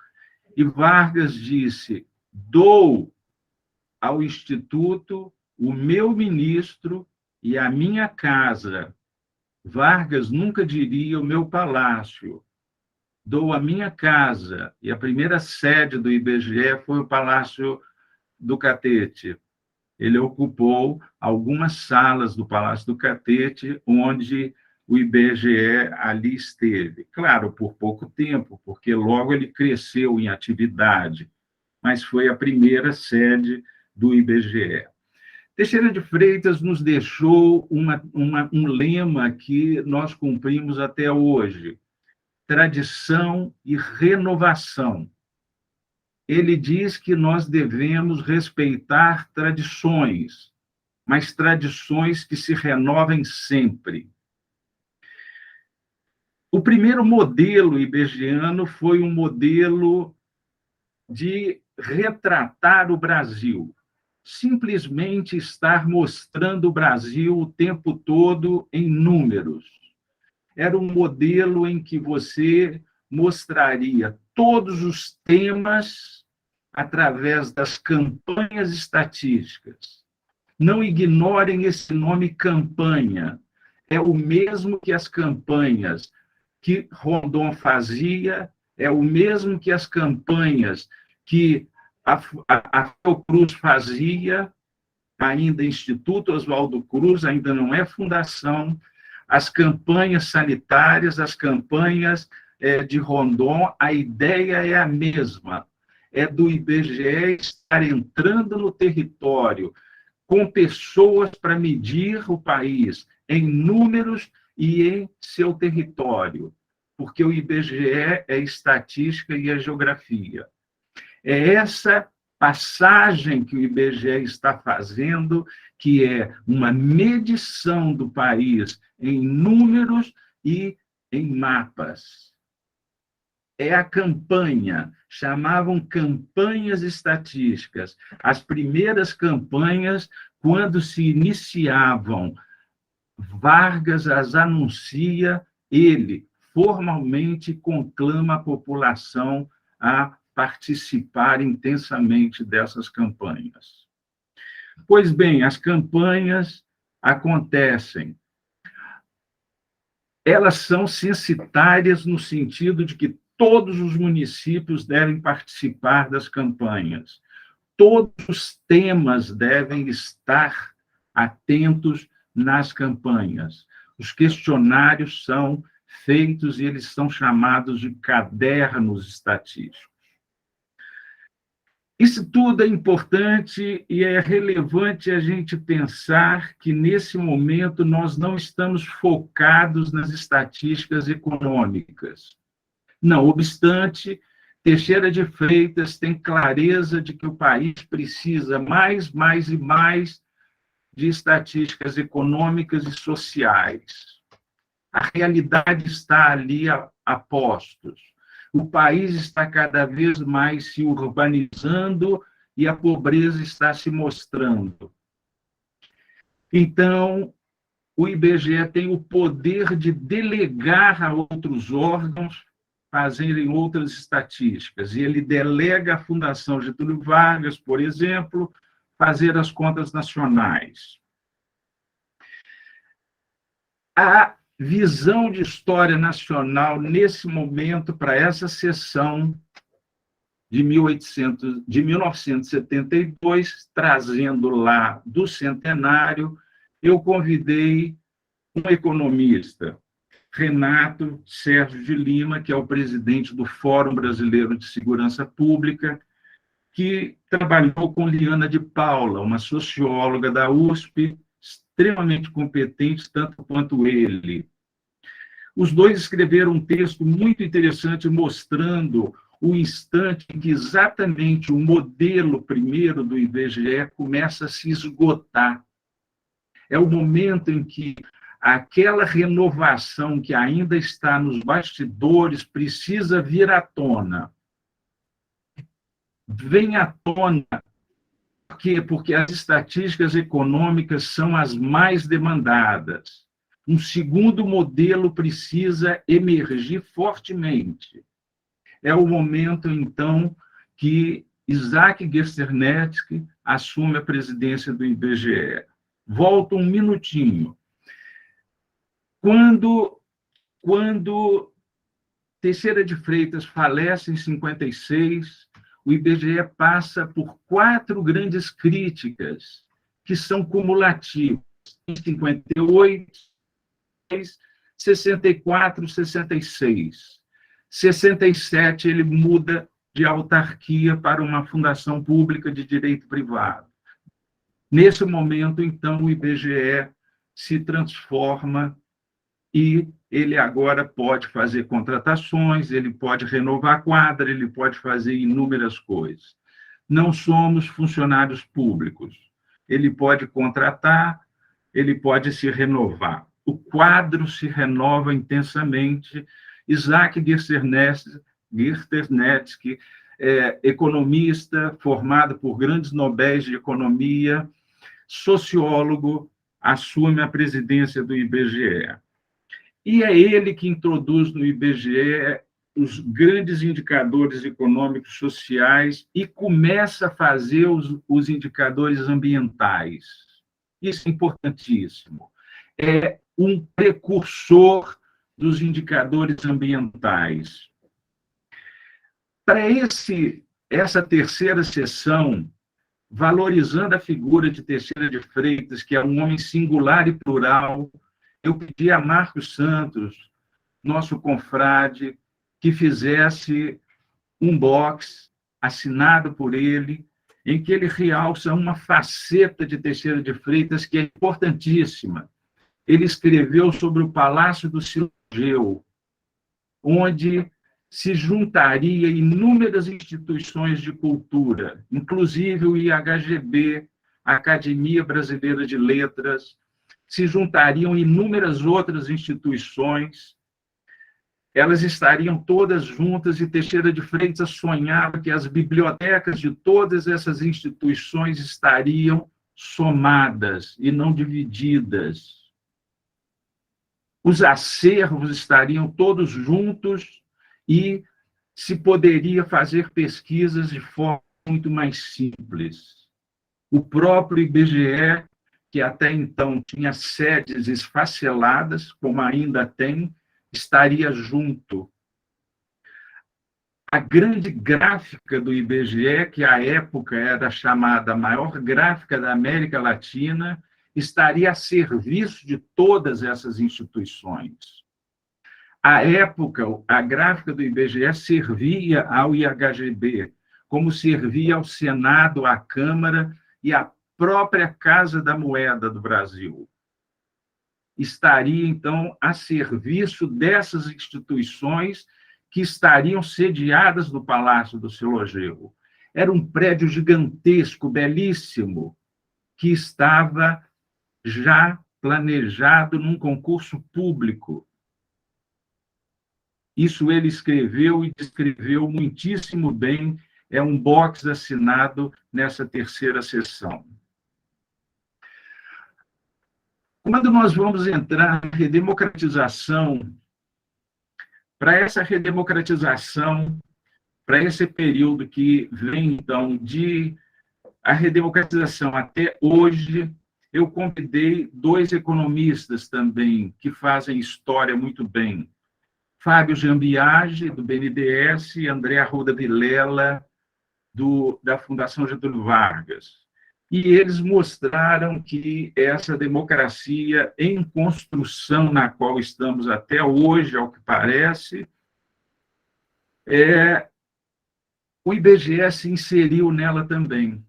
e Vargas disse: dou ao Instituto o meu ministro e a minha casa. Vargas nunca diria o meu palácio. Dou a minha casa, e a primeira sede do IBGE foi o Palácio do Catete. Ele ocupou algumas salas do Palácio do Catete, onde o IBGE ali esteve. Claro, por pouco tempo, porque logo ele cresceu em atividade, mas foi a primeira sede do IBGE. Teixeira de Freitas nos deixou um lema que nós cumprimos até hoje: tradição e renovação. Ele diz que nós devemos respeitar tradições, mas tradições que se renovem sempre. O primeiro modelo ibegiano foi um modelo de retratar o Brasil, simplesmente estar mostrando o Brasil o tempo todo em números. Era um modelo em que você mostraria todos os temas através das campanhas estatísticas. Não ignorem esse nome campanha. É o mesmo que as campanhas que Rondon fazia, é o mesmo que as campanhas que a Fiocruz fazia, ainda Instituto Oswaldo Cruz, ainda não é fundação, as campanhas sanitárias, as campanhas de Rondon, a ideia é a mesma, é do IBGE estar entrando no território com pessoas para medir o país em números e em seu território, porque o IBGE é estatística e é geografia. É essa passagem que o IBGE está fazendo, que é uma medição do país em números e em mapas. É a campanha, chamavam campanhas estatísticas. As primeiras campanhas, quando se iniciavam, Vargas as anuncia, ele formalmente conclama a população a participar intensamente dessas campanhas. Pois bem, as campanhas acontecem. Elas são censitárias no sentido de que todos os municípios devem participar das campanhas. Todos os temas devem estar atentos nas campanhas. Os questionários são feitos e eles são chamados de cadernos estatísticos. Isso tudo é importante e é relevante a gente pensar que, nesse momento, nós não estamos focados nas estatísticas econômicas. Não obstante, Teixeira de Freitas tem clareza de que o país precisa mais e mais de estatísticas econômicas e sociais. A realidade está ali a postos. O país está cada vez mais se urbanizando e a pobreza está se mostrando. Então, o IBGE tem o poder de delegar a outros órgãos fazerem outras estatísticas. E ele delega à Fundação Getúlio Vargas, por exemplo, fazer as contas nacionais. A visão de história nacional, nesse momento, para essa sessão de 1972, trazendo lá do centenário, eu convidei um economista, Renato Sérgio de Lima, que é o presidente do Fórum Brasileiro de Segurança Pública, que trabalhou com Liana de Paula, uma socióloga da USP, extremamente competente, tanto quanto ele. Os dois escreveram um texto muito interessante mostrando o instante em que exatamente o modelo primeiro do IBGE começa a se esgotar. É o momento em que aquela renovação que ainda está nos bastidores precisa vir à tona. Vem à tona. Por quê? Porque as estatísticas econômicas são as mais demandadas. Um segundo modelo precisa emergir fortemente. É o momento, então, que Isaac Gesternetsky assume a presidência do IBGE. Volto um minutinho. Quando Teixeira de Freitas falece em 56, o IBGE passa por 4 grandes críticas, que são cumulativas. Em 58, 64, 66. 67, ele muda de autarquia para uma fundação pública de direito privado. Nesse momento, então, o IBGE se transforma e ele agora pode fazer contratações, ele pode renovar a quadra, ele pode fazer inúmeras coisas. Não somos funcionários públicos. Ele pode contratar, ele pode se renovar. O quadro se renova intensamente. Isaac Giertneretsky, economista formado por grandes nobéis de economia, sociólogo, assume a presidência do IBGE. E é ele que introduz no IBGE os grandes indicadores econômicos sociais e começa a fazer os indicadores ambientais. Isso é importantíssimo. É um precursor dos indicadores ambientais. Para essa terceira sessão, valorizando a figura de Teixeira de Freitas, que é um homem singular e plural, eu pedi a Marcos Santos, nosso confrade, que fizesse um box assinado por ele, em que ele realça uma faceta de Teixeira de Freitas que é importantíssima. Ele escreveu sobre o Palácio do Silogeu, onde se juntaria inúmeras instituições de cultura, inclusive o IHGB, a Academia Brasileira de Letras, se juntariam inúmeras outras instituições, elas estariam todas juntas e Teixeira de Freitas sonhava que as bibliotecas de todas essas instituições estariam somadas e não divididas. Os acervos estariam todos juntos e se poderia fazer pesquisas de forma muito mais simples. O próprio IBGE, que até então tinha sedes esfaceladas, como ainda tem, estaria junto. A grande gráfica do IBGE, que à época era chamada a maior gráfica da América Latina, estaria a serviço de todas essas instituições. À época, a gráfica do IBGE servia ao IHGB, como servia ao Senado, à Câmara e à própria Casa da Moeda do Brasil. Estaria, então, a serviço dessas instituições que estariam sediadas no Palácio do Silogeu. Era um prédio gigantesco, belíssimo, que estava já planejado num concurso público. Isso ele escreveu e descreveu muitíssimo bem, é um box assinado nessa terceira sessão. Quando nós vamos entrar na redemocratização, para essa redemocratização, para esse período que vem, então, de a redemocratização até hoje, eu convidei dois economistas também, que fazem história muito bem. Fábio Jambiage, do BNDES, e André Arruda Vilela, da Fundação Getúlio Vargas. E eles mostraram que essa democracia em construção na qual estamos até hoje, ao que parece, o IBGE se inseriu nela também.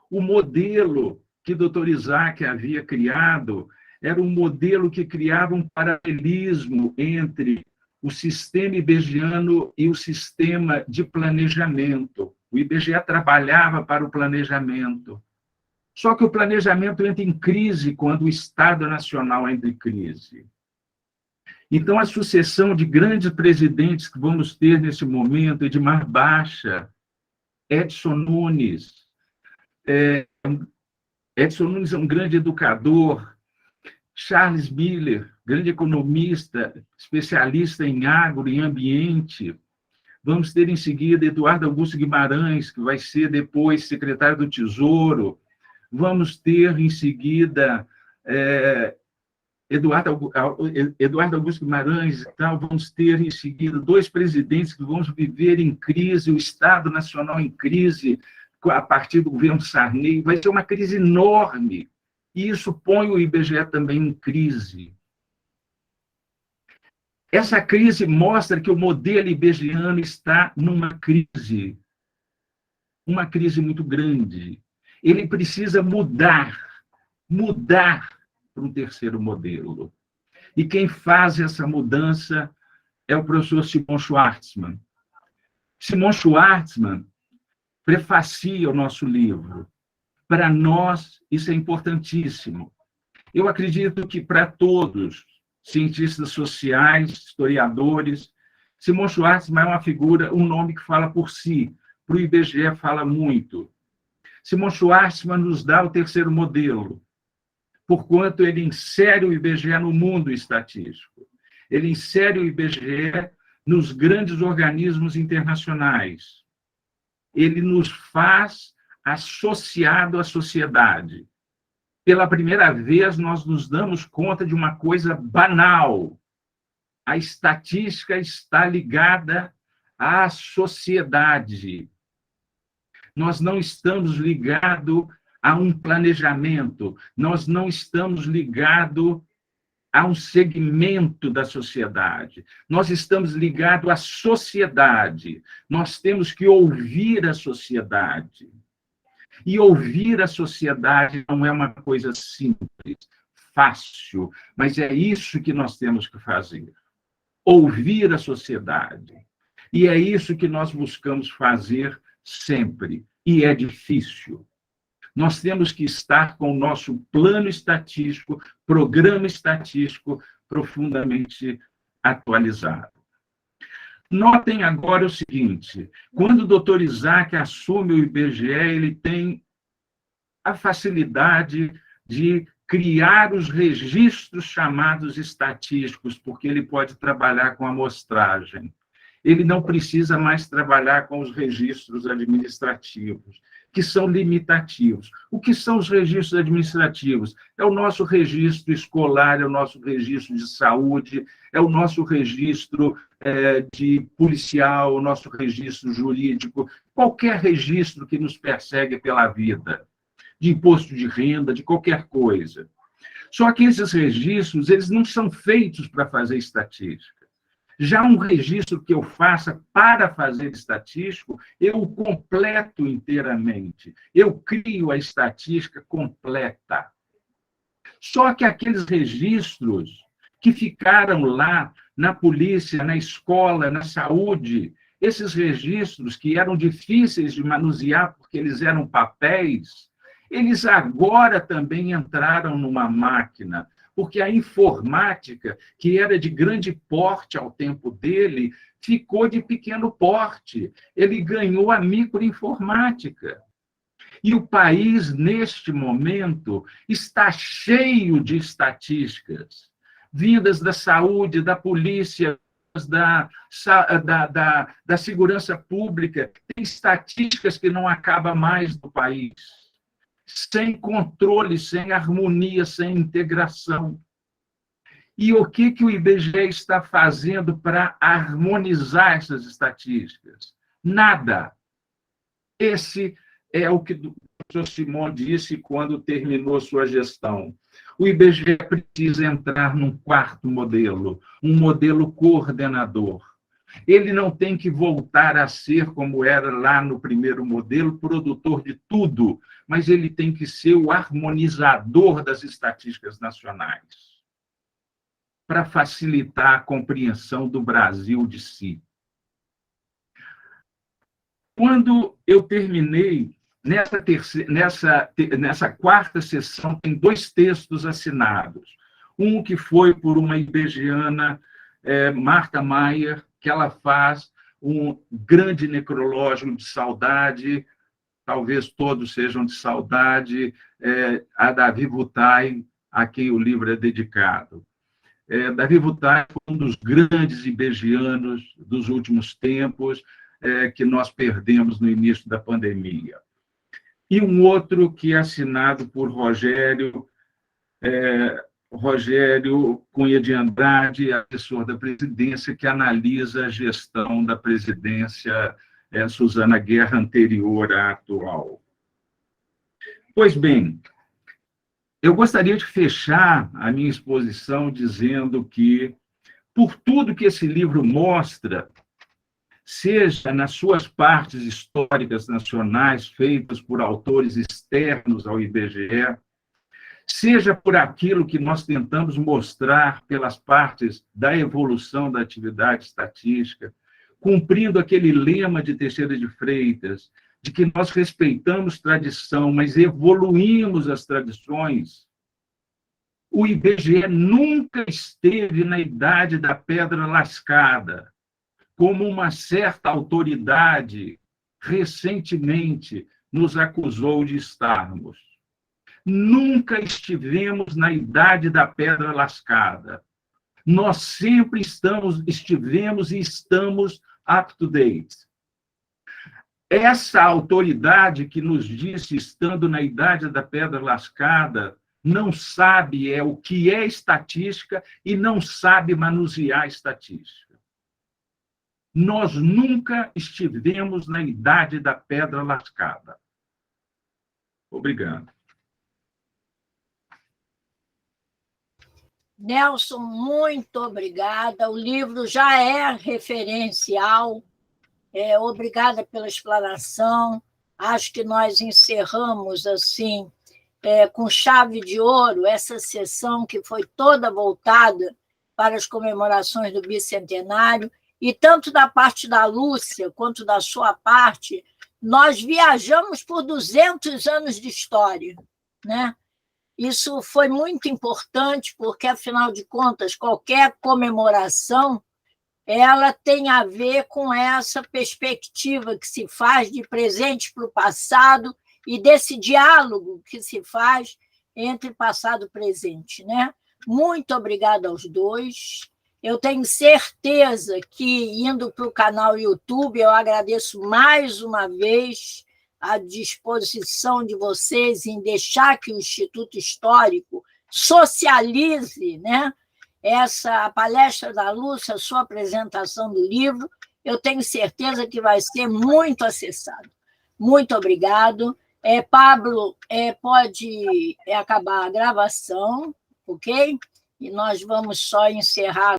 O modelo que o Dr. Isaac havia criado era um modelo que criava um paralelismo entre o sistema ibgiano e o sistema de planejamento. O IBGE trabalhava para o planejamento. Só que o planejamento entra em crise quando o Estado Nacional entra em crise. Então, a sucessão de grandes presidentes que vamos ter nesse momento, Edmar Baixa, Edson Nunes. Edson Nunes é um grande educador, Charles Miller, grande economista, especialista em agro e ambiente. Vamos ter em seguida Eduardo Augusto Guimarães, que vai ser depois secretário do Tesouro. Vamos ter em seguida Eduardo Augusto Guimarães e tal. Vamos ter em seguida dois presidentes que vão viver em crise, o Estado Nacional em crise, a partir do governo Sarney. Vai ser uma crise enorme. E isso põe o IBGE também em crise. Essa crise mostra que o modelo iberiano está numa crise muito grande. Ele precisa mudar para um terceiro modelo. E quem faz essa mudança é o professor Simon Schwartzman. Simon Schwartzman prefacia o nosso livro. Para nós, isso é importantíssimo. Eu acredito que para todos, cientistas sociais, historiadores, Simon Schwartzman é uma figura, um nome que fala por si. Para o IBGE fala muito. Simon Schwartzman nos dá o terceiro modelo, porquanto ele insere o IBGE no mundo estatístico. Ele insere o IBGE nos grandes organismos internacionais. Ele nos faz associado à sociedade. Pela primeira vez, nós nos damos conta de uma coisa banal. A estatística está ligada à sociedade. Nós não estamos ligados a um planejamento, nós não estamos ligados a um segmento da sociedade, nós estamos ligados à sociedade, nós temos que ouvir a sociedade. E ouvir a sociedade não é uma coisa simples, fácil, mas é isso que nós temos que fazer. Ouvir a sociedade. E é isso que nós buscamos fazer sempre. E é difícil. Nós temos que estar com o nosso plano estatístico, programa estatístico profundamente atualizado. Notem agora o seguinte, quando o doutor Isaac assume o IBGE, ele tem a facilidade de criar os registros chamados estatísticos, porque ele pode trabalhar com amostragem. Ele não precisa mais trabalhar com os registros administrativos, que são limitativos. O que são os registros administrativos? É o nosso registro escolar, é o nosso registro de saúde, é o nosso registro de policial, o nosso registro jurídico, qualquer registro que nos persegue pela vida, de imposto de renda, de qualquer coisa. Só que esses registros, eles não são feitos para fazer estatística. Já um registro que eu faça para fazer estatístico, eu o completo inteiramente. Eu crio a estatística completa. Só que aqueles registros que ficaram lá na polícia, na escola, na saúde, esses registros que eram difíceis de manusear porque eles eram papéis, eles agora também entraram numa máquina, porque a informática, que era de grande porte ao tempo dele, ficou de pequeno porte. Ele ganhou a microinformática. E o país, neste momento, está cheio de estatísticas, vindas da saúde, da polícia, da segurança pública. Tem estatísticas que não acabam mais no país. Sem controle, sem harmonia, sem integração. E o que o IBGE está fazendo para harmonizar essas estatísticas? Nada. Esse é o que o professor Simon disse quando terminou sua gestão. O IBGE precisa entrar num quarto modelo, um modelo coordenador. Ele não tem que voltar a ser, como era lá no primeiro modelo, produtor de tudo, mas ele tem que ser o harmonizador das estatísticas nacionais, para facilitar a compreensão do Brasil de si. Quando eu terminei, nessa quarta sessão, tem 2 textos assinados. Um que foi por uma ibegiana, Marta Maier, que ela faz um grande necrológico de saudade, talvez todos sejam de saudade, a Davi Butai, a quem o livro é dedicado. Davi Butai foi um dos grandes ibegianos dos últimos tempos, que nós perdemos no início da pandemia. E um outro que é assinado por Rogério Cunha de Andrade, assessor da presidência, que analisa a gestão da presidência Suzana Guerra anterior à atual. Pois bem, eu gostaria de fechar a minha exposição dizendo que por tudo que esse livro mostra, seja nas suas partes históricas nacionais, feitas por autores externos ao IBGE, seja por aquilo que nós tentamos mostrar pelas partes da evolução da atividade estatística, cumprindo aquele lema de Teixeira de Freitas, de que nós respeitamos tradição, mas evoluímos as tradições. O IBGE nunca esteve na idade da pedra lascada, como uma certa autoridade recentemente nos acusou de estarmos. Nunca estivemos na idade da pedra lascada. Nós sempre estivemos e estamos up to date. Essa autoridade que nos disse, estando na idade da pedra lascada, não sabe o que é estatística e não sabe manusear estatística. Nós nunca estivemos na idade da pedra lascada. Obrigado. Nelson, muito obrigada. O livro já é referencial. Obrigada pela explanação. Acho que nós encerramos assim, com chave de ouro, essa sessão que foi toda voltada para as comemorações do bicentenário, e tanto da parte da Lúcia quanto da sua parte, nós viajamos por 200 anos de história, né? Isso foi muito importante, porque, afinal de contas, qualquer comemoração ela tem a ver com essa perspectiva que se faz de presente para o passado e desse diálogo que se faz entre passado e presente, né? Muito obrigada aos dois. Eu tenho certeza que, indo para o canal YouTube, eu agradeço mais uma vez a disposição de vocês em deixar que o Instituto Histórico socialize, né, essa palestra da Lúcia, a sua apresentação do livro. Eu tenho certeza que vai ser muito acessado. Muito obrigado. Pablo, pode acabar a gravação, ok? E nós vamos só encerrar